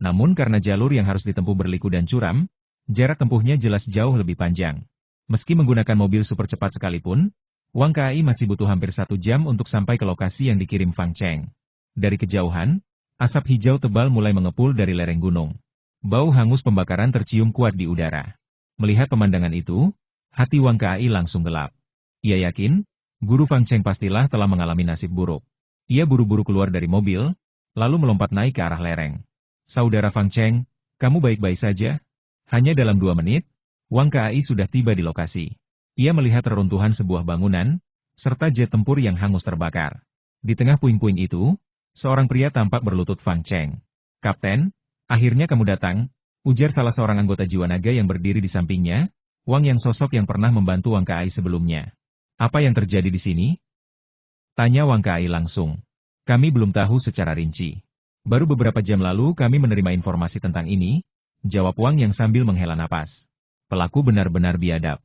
Namun karena jalur yang harus ditempuh berliku dan curam, jarak tempuhnya jelas jauh lebih panjang. Meski menggunakan mobil super cepat sekalipun, Wang Kai masih butuh hampir 1 jam untuk sampai ke lokasi yang dikirim Fang Cheng. Dari kejauhan, asap hijau tebal mulai mengepul dari lereng gunung. Bau hangus pembakaran tercium kuat di udara. Melihat pemandangan itu, hati Wang Kai langsung gelap. Ia yakin, guru Fang Cheng pastilah telah mengalami nasib buruk. Ia buru-buru keluar dari mobil, lalu melompat naik ke arah lereng. Saudara Fang Cheng, kamu baik-baik saja? Hanya dalam 2 menit, Wang Kai sudah tiba di lokasi. Ia melihat reruntuhan sebuah bangunan, serta jet tempur yang hangus terbakar. Di tengah puing-puing itu, seorang pria tampak berlutut Fang Cheng. Kapten, akhirnya kamu datang, ujar salah seorang anggota jiwa naga yang berdiri di sampingnya, Wang yang sosok yang pernah membantu Wang Kai sebelumnya. Apa yang terjadi di sini? Tanya Wang Kai langsung. Kami belum tahu secara rinci. Baru beberapa jam lalu kami menerima informasi tentang ini, jawab Wang yang sambil menghela napas. Pelaku benar-benar biadab.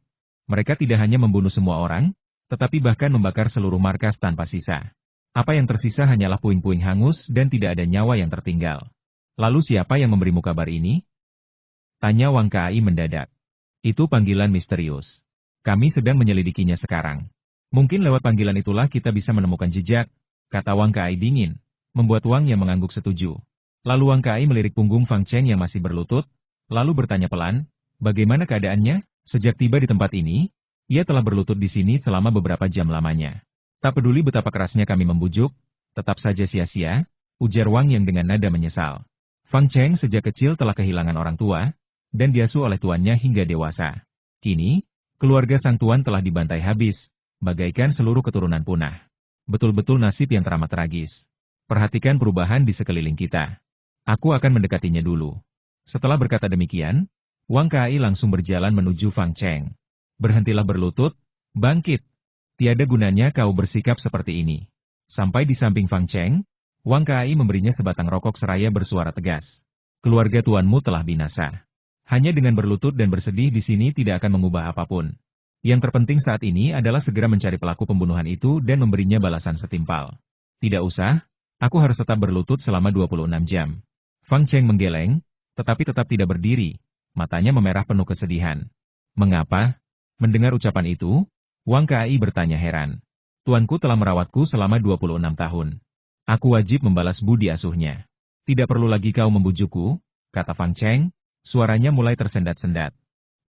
Mereka tidak hanya membunuh semua orang, tetapi bahkan membakar seluruh markas tanpa sisa. Apa yang tersisa hanyalah puing-puing hangus dan tidak ada nyawa yang tertinggal. Lalu siapa yang memberimu kabar ini? Tanya Wang Kai mendadak. Itu panggilan misterius. Kami sedang menyelidikinya sekarang. Mungkin lewat panggilan itulah kita bisa menemukan jejak, kata Wang Kai dingin, membuat Wang yang mengangguk setuju. Lalu Wang Kai melirik punggung Fang Cheng yang masih berlutut, lalu bertanya pelan, bagaimana keadaannya? Sejak tiba di tempat ini, ia telah berlutut di sini selama beberapa jam lamanya. Tak peduli betapa kerasnya kami membujuk, tetap saja sia-sia, ujar Wang yang dengan nada menyesal. Fang Cheng sejak kecil telah kehilangan orang tua, dan diasuh oleh tuannya hingga dewasa. Kini, keluarga sang tuan telah dibantai habis, bagaikan seluruh keturunan punah. Betul-betul nasib yang teramat tragis. Perhatikan perubahan di sekeliling kita. Aku akan mendekatinya dulu. Setelah berkata demikian, Wang Kai langsung berjalan menuju Fang Cheng. Berhentilah berlutut, bangkit. Tiada gunanya kau bersikap seperti ini. Sampai di samping Fang Cheng, Wang Kai memberinya sebatang rokok seraya bersuara tegas. Keluarga tuanmu telah binasa. Hanya dengan berlutut dan bersedih di sini tidak akan mengubah apapun. Yang terpenting saat ini adalah segera mencari pelaku pembunuhan itu dan memberinya balasan setimpal. Tidak usah, aku harus tetap berlutut selama 26 jam. Fang Cheng menggeleng, tetapi tetap tidak berdiri. Matanya memerah penuh kesedihan. Mengapa? Mendengar ucapan itu, Wang Kai bertanya heran. Tuanku telah merawatku selama 26 tahun. Aku wajib membalas budi asuhnya. Tidak perlu lagi kau membujukku, kata Fang Cheng, suaranya mulai tersendat-sendat.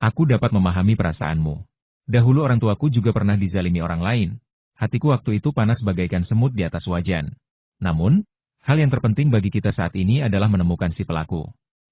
Aku dapat memahami perasaanmu. Dahulu orang tuaku juga pernah dizalimi orang lain. Hatiku waktu itu panas bagaikan semut di atas wajan. Namun, hal yang terpenting bagi kita saat ini adalah menemukan si pelaku.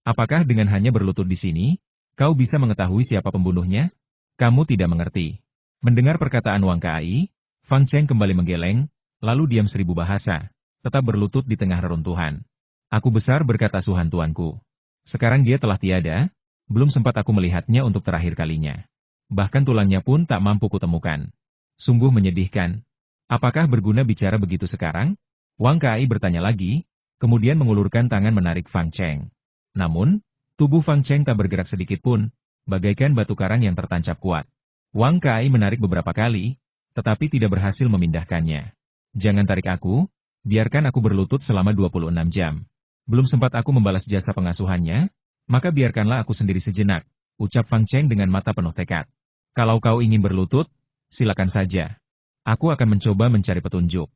Apakah dengan hanya berlutut di sini, kau bisa mengetahui siapa pembunuhnya? Kamu tidak mengerti. Mendengar perkataan Wang Kai, Fang Cheng kembali menggeleng, lalu diam 1000 bahasa. Tetap berlutut di tengah reruntuhan. Aku besar berkat asuhan tuanku. Sekarang dia telah tiada, Belum sempat aku melihatnya untuk terakhir kalinya. Bahkan tulangnya pun tak mampu kutemukan. Sungguh menyedihkan. Apakah berguna bicara begitu sekarang? Wang Kai bertanya lagi, kemudian mengulurkan tangan menarik Fang Cheng. Namun, tubuh Fang Cheng tak bergerak sedikit pun, bagaikan batu karang yang tertancap kuat. Wang Kai menarik beberapa kali, tetapi tidak berhasil memindahkannya. Jangan tarik aku, biarkan aku berlutut selama 26 jam. Belum sempat aku membalas jasa pengasuhannya, maka biarkanlah aku sendiri sejenak, ucap Fang Cheng dengan mata penuh tekad. Kalau kau ingin berlutut, silakan saja. Aku akan mencoba mencari petunjuk.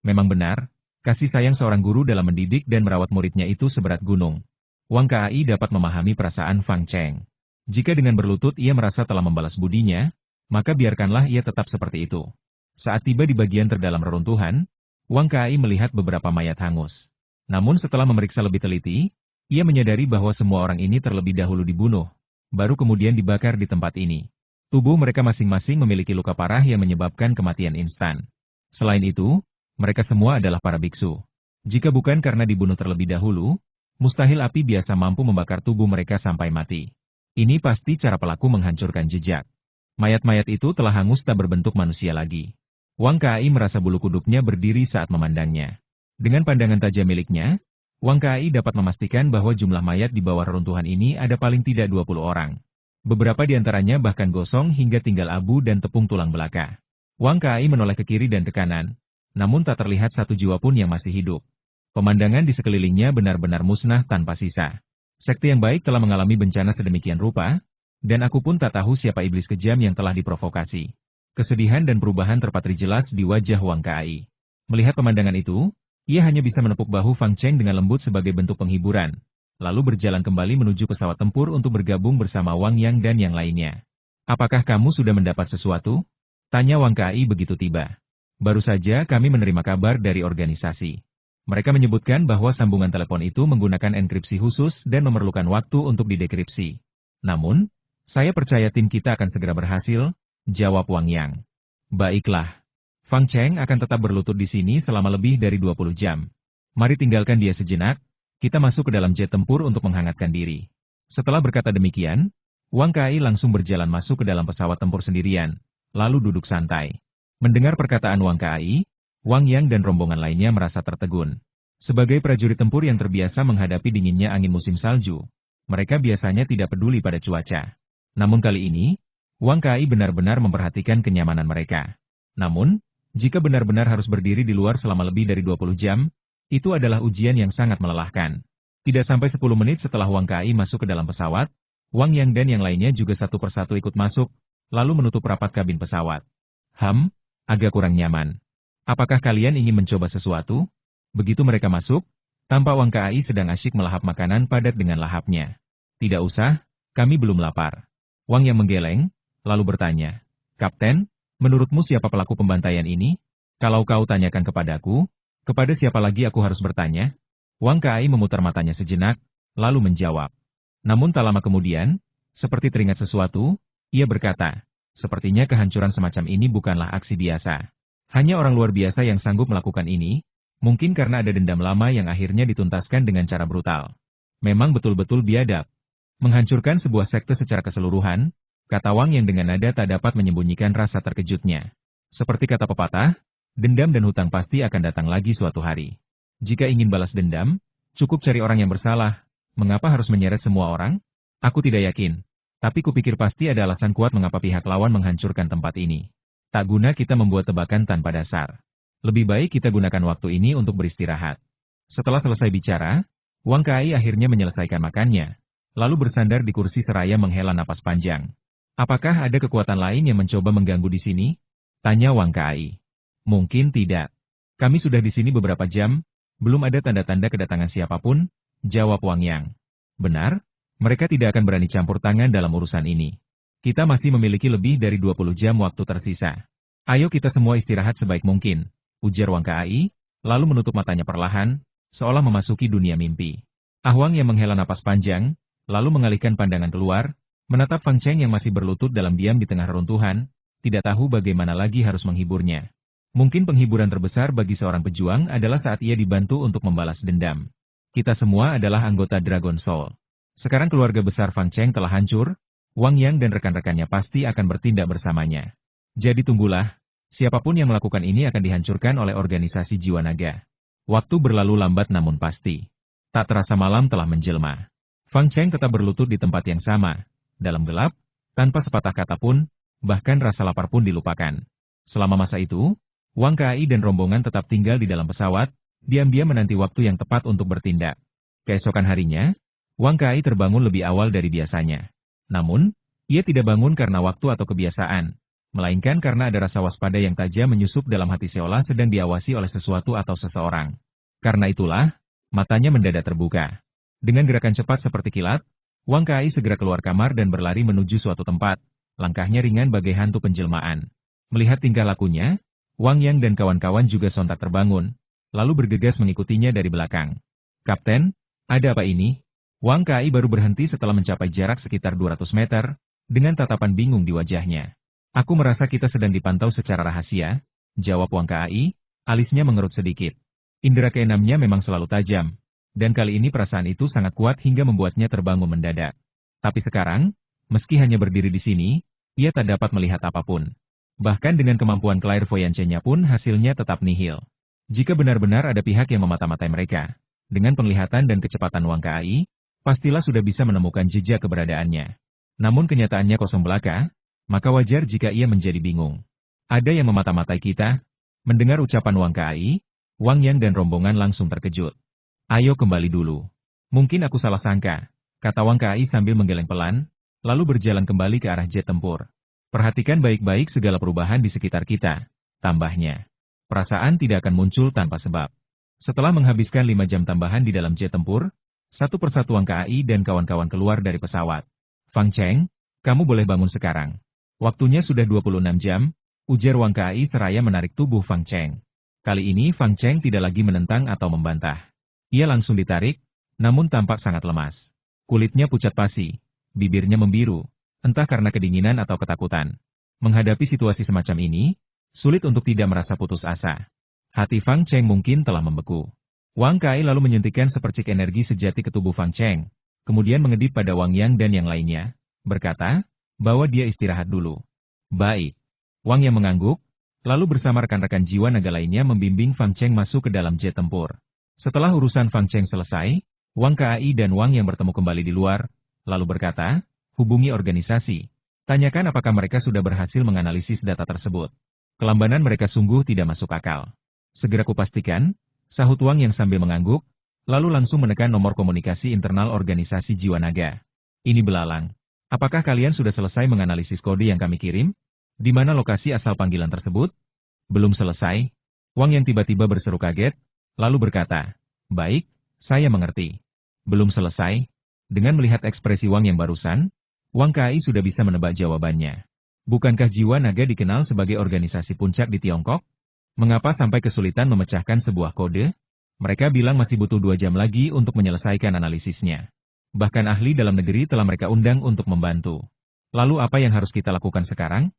Memang benar, kasih sayang seorang guru dalam mendidik dan merawat muridnya itu seberat gunung. Wang Kai dapat memahami perasaan Fang Cheng. Jika dengan berlutut ia merasa telah membalas budinya, maka biarkanlah ia tetap seperti itu. Saat tiba di bagian terdalam reruntuhan, Wang Kai melihat beberapa mayat hangus. Namun setelah memeriksa lebih teliti, ia menyadari bahwa semua orang ini terlebih dahulu dibunuh, baru kemudian dibakar di tempat ini. Tubuh mereka masing-masing memiliki luka parah yang menyebabkan kematian instan. Selain itu, mereka semua adalah para biksu. Jika bukan karena dibunuh terlebih dahulu, mustahil api biasa mampu membakar tubuh mereka sampai mati. Ini pasti cara pelaku menghancurkan jejak. Mayat-mayat itu telah hangus tak berbentuk manusia lagi. Wang Kai merasa bulu kuduknya berdiri saat memandangnya. Dengan pandangan tajam miliknya, Wang Kai dapat memastikan bahwa jumlah mayat di bawah reruntuhan ini ada paling tidak 20 orang. Beberapa di antaranya bahkan gosong hingga tinggal abu dan tepung tulang belaka. Wang Kai menoleh ke kiri dan ke kanan, namun tak terlihat satu jiwa pun yang masih hidup. Pemandangan di sekelilingnya benar-benar musnah tanpa sisa. Sekte yang baik telah mengalami bencana sedemikian rupa, dan aku pun tak tahu siapa iblis kejam yang telah diprovokasi. Kesedihan dan perubahan terpatri jelas di wajah Wang Kai. Melihat pemandangan itu, ia hanya bisa menepuk bahu Fang Cheng dengan lembut sebagai bentuk penghiburan, lalu berjalan kembali menuju pesawat tempur untuk bergabung bersama Wang Yang dan yang lainnya. Apakah kamu sudah mendapat sesuatu? Tanya Wang Kai begitu tiba. Baru saja kami menerima kabar dari organisasi. Mereka menyebutkan bahwa sambungan telepon itu menggunakan enkripsi khusus dan memerlukan waktu untuk didekripsi. Namun, saya percaya tim kita akan segera berhasil, jawab Wang Yang. Baiklah. Fang Cheng akan tetap berlutut di sini selama lebih dari 20 jam. Mari tinggalkan dia sejenak, kita masuk ke dalam jet tempur untuk menghangatkan diri. Setelah berkata demikian, Wang Kai langsung berjalan masuk ke dalam pesawat tempur sendirian, lalu duduk santai. Mendengar perkataan Wang Kai, Wang Yang dan rombongan lainnya merasa tertegun. Sebagai prajurit tempur yang terbiasa menghadapi dinginnya angin musim salju, mereka biasanya tidak peduli pada cuaca. Namun kali ini, Wang Kai benar-benar memperhatikan kenyamanan mereka. Namun, jika benar-benar harus berdiri di luar selama lebih dari 20 jam, itu adalah ujian yang sangat melelahkan. Tidak sampai 10 menit setelah Wang Kai masuk ke dalam pesawat, Wang Yang dan yang lainnya juga satu persatu ikut masuk, lalu menutup rapat kabin pesawat. Agak kurang nyaman. Apakah kalian ingin mencoba sesuatu? Begitu mereka masuk, tampak Wang Kai sedang asyik melahap makanan padat dengan lahapnya. Tidak usah, kami belum lapar. Wang Yang menggeleng, lalu bertanya, Kapten, menurutmu siapa pelaku pembantaian ini? Kalau kau tanyakan kepadaku, kepada siapa lagi aku harus bertanya? Wang Kai memutar matanya sejenak, lalu menjawab. Namun tak lama kemudian, seperti teringat sesuatu, ia berkata, sepertinya kehancuran semacam ini bukanlah aksi biasa. Hanya orang luar biasa yang sanggup melakukan ini, mungkin karena ada dendam lama yang akhirnya dituntaskan dengan cara brutal. Memang betul-betul biadab. Menghancurkan sebuah sekte secara keseluruhan, kata Wang yang dengan nada tak dapat menyembunyikan rasa terkejutnya. Seperti kata pepatah, dendam dan hutang pasti akan datang lagi suatu hari. Jika ingin balas dendam, cukup cari orang yang bersalah. Mengapa harus menyeret semua orang? Aku tidak yakin. Tapi kupikir pasti ada alasan kuat mengapa pihak lawan menghancurkan tempat ini. Tak guna kita membuat tebakan tanpa dasar. Lebih baik kita gunakan waktu ini untuk beristirahat. Setelah selesai bicara, Wang Kai akhirnya menyelesaikan makannya, lalu bersandar di kursi seraya menghela napas panjang. Apakah ada kekuatan lain yang mencoba mengganggu di sini? Tanya Wang Kai. Mungkin tidak. Kami sudah di sini beberapa jam, belum ada tanda-tanda kedatangan siapapun, jawab Wang Yang. Benar, mereka tidak akan berani campur tangan dalam urusan ini. Kita masih memiliki lebih dari 20 jam waktu tersisa. Ayo kita semua istirahat sebaik mungkin, ujar Wang Kai, lalu menutup matanya perlahan, seolah memasuki dunia mimpi. Wang yang menghela napas panjang, lalu mengalihkan pandangan keluar, menatap Fang Cheng yang masih berlutut dalam diam di tengah reruntuhan, tidak tahu bagaimana lagi harus menghiburnya. Mungkin penghiburan terbesar bagi seorang pejuang adalah saat ia dibantu untuk membalas dendam. Kita semua adalah anggota Dragon Soul. Sekarang keluarga besar Fang Cheng telah hancur, Wang Yang dan rekan-rekannya pasti akan bertindak bersamanya. Jadi tunggulah, siapapun yang melakukan ini akan dihancurkan oleh organisasi jiwa naga. Waktu berlalu lambat namun pasti. Tak terasa malam telah menjelma. Fang Cheng tetap berlutut di tempat yang sama, dalam gelap, tanpa sepatah kata pun, bahkan rasa lapar pun dilupakan. Selama masa itu, Wang Kai dan rombongan tetap tinggal di dalam pesawat, diam-diam menanti waktu yang tepat untuk bertindak. Keesokan harinya, Wang Kai terbangun lebih awal dari biasanya. Namun, ia tidak bangun karena waktu atau kebiasaan, melainkan karena ada rasa waspada yang tajam menyusup dalam hati seolah sedang diawasi oleh sesuatu atau seseorang. Karena itulah, matanya mendadak terbuka. Dengan gerakan cepat seperti kilat, Wang Kai segera keluar kamar dan berlari menuju suatu tempat, langkahnya ringan bagai hantu penjelmaan. Melihat tingkah lakunya, Wang Yang dan kawan-kawan juga sontak terbangun, lalu bergegas mengikutinya dari belakang. "Kapten, ada apa ini?" Wang Kai baru berhenti setelah mencapai jarak sekitar 200 meter, dengan tatapan bingung di wajahnya. "Aku merasa kita sedang dipantau secara rahasia," jawab Wang Kai, alisnya mengerut sedikit. Indera keenamnya memang selalu tajam, dan kali ini perasaan itu sangat kuat hingga membuatnya terbangun mendadak. Tapi sekarang, meski hanya berdiri di sini, ia tak dapat melihat apapun. Bahkan dengan kemampuan clairvoyance-nya pun hasilnya tetap nihil. Jika benar-benar ada pihak yang memata-matai mereka, dengan penglihatan dan kecepatan Wang Kai, pastilah sudah bisa menemukan jejak keberadaannya. Namun kenyataannya kosong belaka, maka wajar jika ia menjadi bingung. Ada yang memata-matai kita? Mendengar ucapan Wang Kai, Wang Yang dan rombongan langsung terkejut. "Ayo kembali dulu. Mungkin aku salah sangka," kata Wang Kai sambil menggeleng pelan, lalu berjalan kembali ke arah jet tempur. "Perhatikan baik-baik segala perubahan di sekitar kita," tambahnya. "Perasaan tidak akan muncul tanpa sebab." Setelah menghabiskan 5 jam tambahan di dalam jet tempur, satu persatu Wang Kai dan kawan-kawan keluar dari pesawat. "Fang Cheng, kamu boleh bangun sekarang. Waktunya sudah 26 jam, ujar Wang Kai seraya menarik tubuh Fang Cheng. Kali ini Fang Cheng tidak lagi menentang atau membantah. Ia langsung ditarik, namun tampak sangat lemas. Kulitnya pucat pasi, bibirnya membiru, entah karena kedinginan atau ketakutan. Menghadapi situasi semacam ini, sulit untuk tidak merasa putus asa. Hati Fang Cheng mungkin telah membeku. Wang Kai lalu menyuntikkan sepercik energi sejati ke tubuh Fang Cheng, kemudian mengedip pada Wang Yang dan yang lainnya, berkata, bahwa dia istirahat dulu. "Baik." Wang Yang mengangguk, lalu bersama rekan-rekan jiwa naga lainnya membimbing Fang Cheng masuk ke dalam jet tempur. Setelah urusan Fang Cheng selesai, Wang Kai dan Wang Yang bertemu kembali di luar, lalu berkata, "Hubungi organisasi. Tanyakan apakah mereka sudah berhasil menganalisis data tersebut. Kelambanan mereka sungguh tidak masuk akal." "Segera kupastikan," sahut Wang Yang sambil mengangguk, lalu langsung menekan nomor komunikasi internal organisasi jiwa naga. "Ini belalang. Apakah kalian sudah selesai menganalisis kode yang kami kirim? Di mana lokasi asal panggilan tersebut?" "Belum selesai." Wang Yang tiba-tiba berseru kaget, lalu berkata, "Baik, saya mengerti." "Belum selesai?" Dengan melihat ekspresi Wang Yang barusan, Wang Kai sudah bisa menebak jawabannya. Bukankah jiwa naga dikenal sebagai organisasi puncak di Tiongkok? Mengapa sampai kesulitan memecahkan sebuah kode? Mereka bilang masih butuh 2 jam lagi untuk menyelesaikan analisisnya. Bahkan ahli dalam negeri telah mereka undang untuk membantu. Lalu apa yang harus kita lakukan sekarang?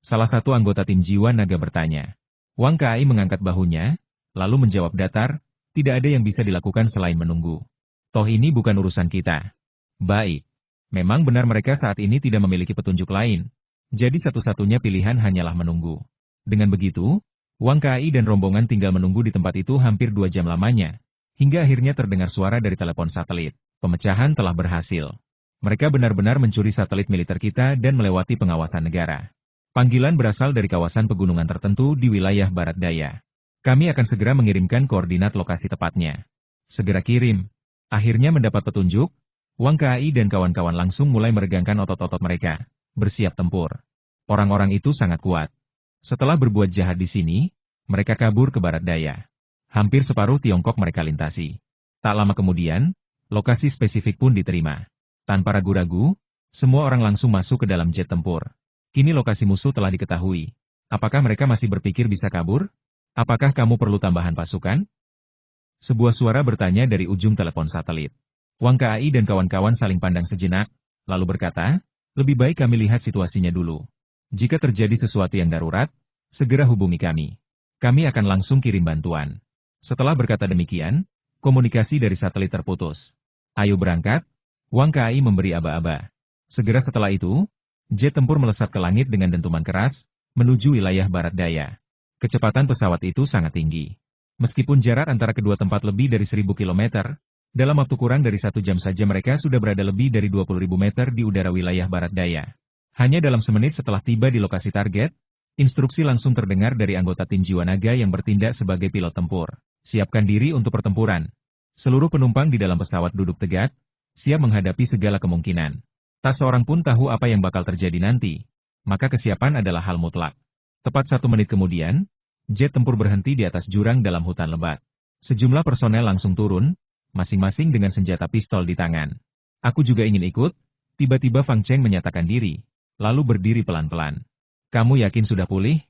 Salah satu anggota tim jiwa naga bertanya. Wang Kai mengangkat bahunya, lalu menjawab datar, "Tidak ada yang bisa dilakukan selain menunggu. Toh ini bukan urusan kita." "Baik. Memang benar mereka saat ini tidak memiliki petunjuk lain. Jadi satu-satunya pilihan hanyalah menunggu." Dengan begitu, Wang Kai dan rombongan tinggal menunggu di tempat itu hampir 2 jam lamanya, hingga akhirnya terdengar suara dari telepon satelit. "Pemecahan telah berhasil. Mereka benar-benar mencuri satelit militer kita dan melewati pengawasan negara. Panggilan berasal dari kawasan pegunungan tertentu di wilayah barat daya. Kami akan segera mengirimkan koordinat lokasi tepatnya." "Segera kirim." Akhirnya mendapat petunjuk, Wang Kai dan kawan-kawan langsung mulai meregangkan otot-otot mereka, bersiap tempur. Orang-orang itu sangat kuat. Setelah berbuat jahat di sini, mereka kabur ke barat daya. Hampir separuh Tiongkok mereka lintasi. Tak lama kemudian, lokasi spesifik pun diterima. Tanpa ragu-ragu, semua orang langsung masuk ke dalam jet tempur. Kini lokasi musuh telah diketahui. Apakah mereka masih berpikir bisa kabur? Apakah kamu perlu tambahan pasukan? Sebuah suara bertanya dari ujung telepon satelit. Wang Kai dan kawan-kawan saling pandang sejenak, lalu berkata, "Lebih baik kami lihat situasinya dulu. Jika terjadi sesuatu yang darurat, segera hubungi kami. Kami akan langsung kirim bantuan." Setelah berkata demikian, komunikasi dari satelit terputus. "Ayo berangkat, Wang Kai memberi aba-aba. Segera setelah itu, jet tempur melesat ke langit dengan dentuman keras, menuju wilayah barat daya. Kecepatan pesawat itu sangat tinggi. Meskipun jarak antara kedua tempat lebih dari 1.000 km, dalam waktu kurang dari 1 jam saja mereka sudah berada lebih dari 20.000 meter di udara wilayah barat daya. Hanya dalam semenit setelah tiba di lokasi target, instruksi langsung terdengar dari anggota tim jiwa naga yang bertindak sebagai pilot tempur. Siapkan diri untuk pertempuran. Seluruh penumpang di dalam pesawat duduk tegak, siap menghadapi segala kemungkinan. Tak seorang pun tahu apa yang bakal terjadi nanti. Maka kesiapan adalah hal mutlak. Tepat 1 menit kemudian, jet tempur berhenti di atas jurang dalam hutan lebat. Sejumlah personel langsung turun, masing-masing dengan senjata pistol di tangan. Aku juga ingin ikut, tiba-tiba Fang Cheng menyatakan diri, lalu berdiri pelan-pelan. Kamu yakin sudah pulih?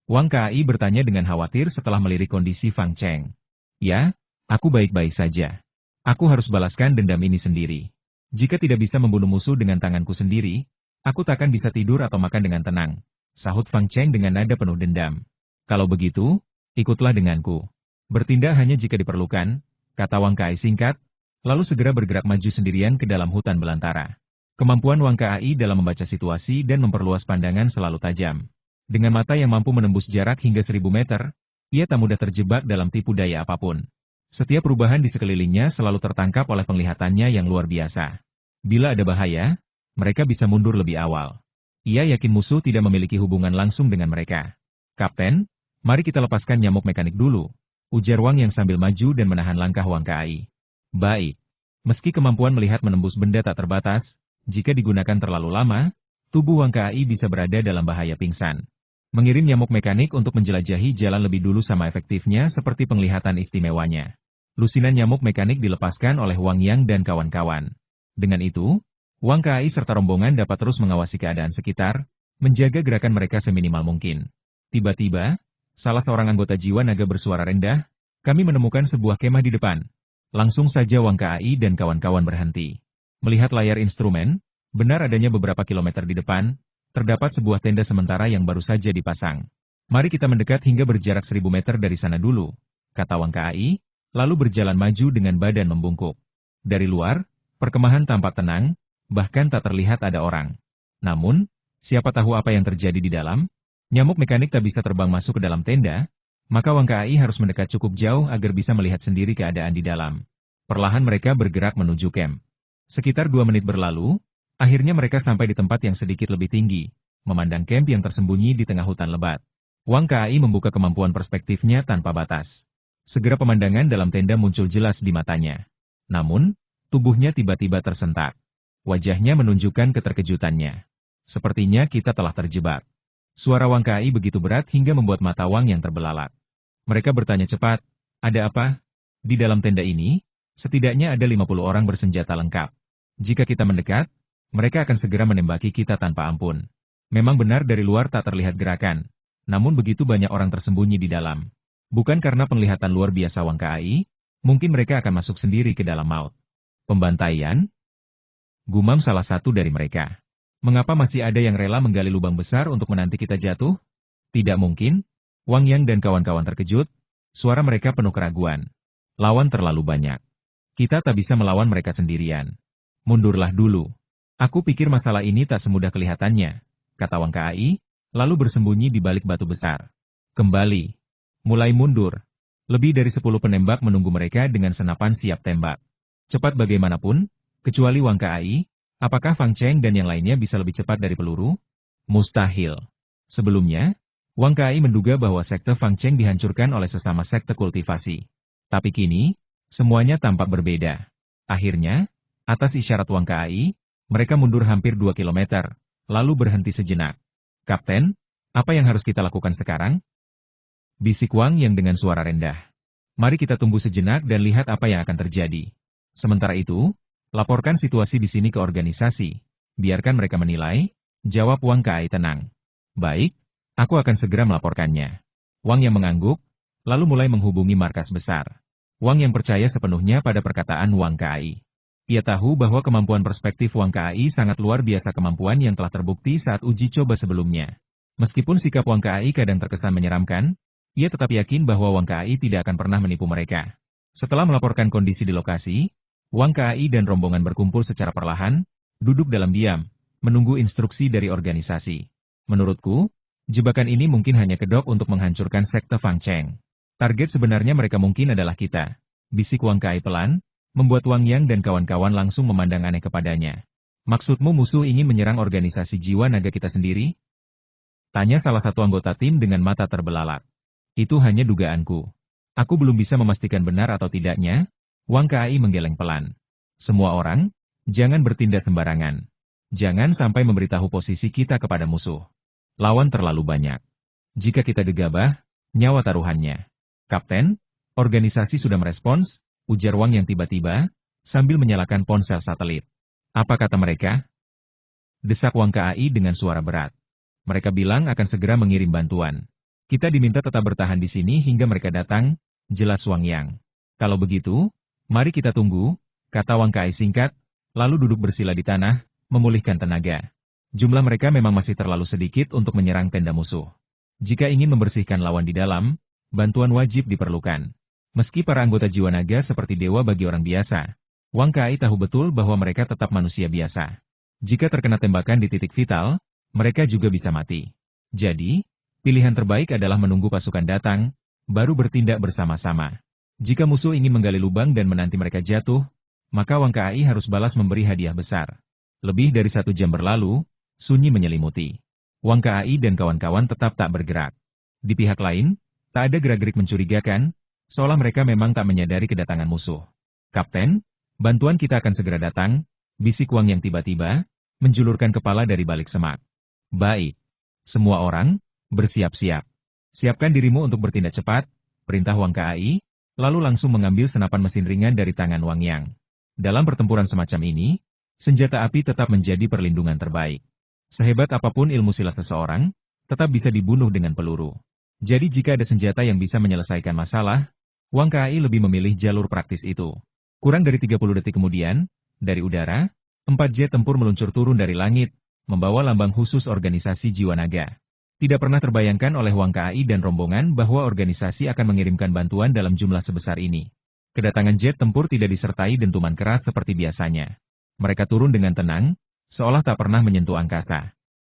Wang Kai bertanya dengan khawatir setelah melirik kondisi Fang Cheng. Ya, aku baik-baik saja. Aku harus balaskan dendam ini sendiri. Jika tidak bisa membunuh musuh dengan tanganku sendiri, aku takkan bisa tidur atau makan dengan tenang, sahut Fang Cheng dengan nada penuh dendam. Kalau begitu, ikutlah denganku. Bertindak hanya jika diperlukan, kata Wang Kai singkat, lalu segera bergerak maju sendirian ke dalam hutan belantara. Kemampuan Wang Kai dalam membaca situasi dan memperluas pandangan selalu tajam. Dengan mata yang mampu menembus jarak hingga 1.000 meter, ia tak mudah terjebak dalam tipu daya apapun. Setiap perubahan di sekelilingnya selalu tertangkap oleh penglihatannya yang luar biasa. Bila ada bahaya, mereka bisa mundur lebih awal. Ia yakin musuh tidak memiliki hubungan langsung dengan mereka. Kapten, mari kita lepaskan nyamuk mekanik dulu, ujar Wang yang sambil maju dan menahan langkah Wang Kai. Baik. Meski kemampuan melihat menembus benda tak terbatas, jika digunakan terlalu lama, tubuh Wang Kai bisa berada dalam bahaya pingsan. Mengirim nyamuk mekanik untuk menjelajahi jalan lebih dulu sama efektifnya seperti penglihatan istimewanya. Lusinan nyamuk mekanik dilepaskan oleh Wang Yang dan kawan-kawan. Dengan itu, Wang Kai serta rombongan dapat terus mengawasi keadaan sekitar, menjaga gerakan mereka seminimal mungkin. Tiba-tiba, salah seorang anggota jiwa naga bersuara rendah, kami menemukan sebuah kemah di depan. Langsung saja Wang Kai dan kawan-kawan berhenti. Melihat layar instrumen, benar adanya beberapa kilometer di depan, terdapat sebuah tenda sementara yang baru saja dipasang. Mari kita mendekat hingga berjarak 1.000 meter dari sana dulu, kata Wang Kai, lalu berjalan maju dengan badan membungkuk. Dari luar, perkemahan tampak tenang, bahkan tak terlihat ada orang. Namun, siapa tahu apa yang terjadi di dalam? Nyamuk mekanik tak bisa terbang masuk ke dalam tenda, maka Wang Kai harus mendekat cukup jauh agar bisa melihat sendiri keadaan di dalam. Perlahan mereka bergerak menuju camp. Sekitar 2 menit berlalu, akhirnya mereka sampai di tempat yang sedikit lebih tinggi, memandang camp yang tersembunyi di tengah hutan lebat. Wang Kai membuka kemampuan perspektifnya tanpa batas. Segera pemandangan dalam tenda muncul jelas di matanya. Namun, tubuhnya tiba-tiba tersentak. Wajahnya menunjukkan keterkejutannya. Sepertinya kita telah terjebak. Suara Wang Kai begitu berat hingga membuat mata Wang yang terbelalak. Mereka bertanya cepat, ada apa? Di dalam tenda ini, setidaknya ada 50 orang bersenjata lengkap. Jika kita mendekat, mereka akan segera menembaki kita tanpa ampun. Memang benar dari luar tak terlihat gerakan, namun begitu banyak orang tersembunyi di dalam. Bukan karena penglihatan luar biasa Wang Kai, mungkin mereka akan masuk sendiri ke dalam maut. Pembantaian? Gumam salah satu dari mereka. Mengapa masih ada yang rela menggali lubang besar untuk menanti kita jatuh? Tidak mungkin. Wang Yang dan kawan-kawan terkejut, suara mereka penuh keraguan. Lawan terlalu banyak. Kita tak bisa melawan mereka sendirian. Mundurlah dulu. Aku pikir masalah ini tak semudah kelihatannya, kata Wang Kai, lalu bersembunyi di balik batu besar. Kembali. Mulai mundur. Lebih dari 10 penembak menunggu mereka dengan senapan siap tembak. Cepat bagaimanapun, kecuali Wang Kai, apakah Fang Cheng dan yang lainnya bisa lebih cepat dari peluru? Mustahil. Sebelumnya, Wang Kai menduga bahwa sekte Fang Cheng dihancurkan oleh sesama sekte kultivasi. Tapi kini, semuanya tampak berbeda. Akhirnya, atas isyarat Wang Kai, mereka mundur hampir 2 kilometer, lalu berhenti sejenak. Kapten, apa yang harus kita lakukan sekarang? Bisik Wang yang dengan suara rendah. Mari kita tunggu sejenak dan lihat apa yang akan terjadi. Sementara itu, laporkan situasi di sini ke organisasi. Biarkan mereka menilai, jawab Wang Kai tenang. Baik, aku akan segera melaporkannya. Wang yang mengangguk, lalu mulai menghubungi markas besar. Wang yang percaya sepenuhnya pada perkataan Wang Kai. Ia tahu bahwa kemampuan perspektif Wang Kai sangat luar biasa, kemampuan yang telah terbukti saat uji coba sebelumnya. Meskipun sikap Wang Kai kadang terkesan menyeramkan, ia tetap yakin bahwa Wang Kai tidak akan pernah menipu mereka. Setelah melaporkan kondisi di lokasi, Wang Kai dan rombongan berkumpul secara perlahan, duduk dalam diam, menunggu instruksi dari organisasi. Menurutku, jebakan ini mungkin hanya kedok untuk menghancurkan sekte Fang Cheng. Target sebenarnya mereka mungkin adalah kita. Bisik Wang Kai pelan, membuat Wang Yang dan kawan-kawan langsung memandang aneh kepadanya. Maksudmu musuh ingin menyerang organisasi jiwa naga kita sendiri? Tanya salah satu anggota tim dengan mata terbelalak. Itu hanya dugaanku. Aku belum bisa memastikan benar atau tidaknya. Wang Kai menggeleng pelan. Semua orang, jangan bertindak sembarangan. Jangan sampai memberitahu posisi kita kepada musuh. Lawan terlalu banyak. Jika kita gegabah, nyawa taruhannya. Kapten, organisasi sudah merespons, ujar Wang yang tiba-tiba, sambil menyalakan ponsel satelit. Apa kata mereka? Desak Wang Kai dengan suara berat. Mereka bilang akan segera mengirim bantuan. Kita diminta tetap bertahan di sini hingga mereka datang, jelas Wang Yang. Kalau begitu, mari kita tunggu, kata Wang Kai singkat, lalu duduk bersila di tanah, memulihkan tenaga. Jumlah mereka memang masih terlalu sedikit untuk menyerang tenda musuh. Jika ingin membersihkan lawan di dalam, bantuan wajib diperlukan. Meski para anggota jiwa naga seperti dewa bagi orang biasa, Wang Kai tahu betul bahwa mereka tetap manusia biasa. Jika terkena tembakan di titik vital, mereka juga bisa mati. Jadi, pilihan terbaik adalah menunggu pasukan datang, baru bertindak bersama-sama. Jika musuh ingin menggali lubang dan menanti mereka jatuh, maka Wang Kai harus balas memberi hadiah besar. Lebih dari 1 jam berlalu, sunyi menyelimuti. Wang Kai dan kawan-kawan tetap tak bergerak. Di pihak lain, tak ada gerak-gerik mencurigakan, seolah mereka memang tak menyadari kedatangan musuh. Kapten, bantuan kita akan segera datang, bisik Wang yang tiba-tiba, menjulurkan kepala dari balik semak. Baik. Semua orang, bersiap-siap. Siapkan dirimu untuk bertindak cepat, perintah Wang Kai, lalu langsung mengambil senapan mesin ringan dari tangan Wang Yang. Dalam pertempuran semacam ini, senjata api tetap menjadi perlindungan terbaik. Sehebat apapun ilmu silat seseorang, tetap bisa dibunuh dengan peluru. Jadi jika ada senjata yang bisa menyelesaikan masalah, Wang Kai lebih memilih jalur praktis itu. Kurang dari 30 detik kemudian, dari udara, 4 jet tempur meluncur turun dari langit, membawa lambang khusus organisasi jiwa naga. Tidak pernah terbayangkan oleh Wang Kai dan rombongan bahwa organisasi akan mengirimkan bantuan dalam jumlah sebesar ini. Kedatangan jet tempur tidak disertai dentuman keras seperti biasanya. Mereka turun dengan tenang, seolah tak pernah menyentuh angkasa.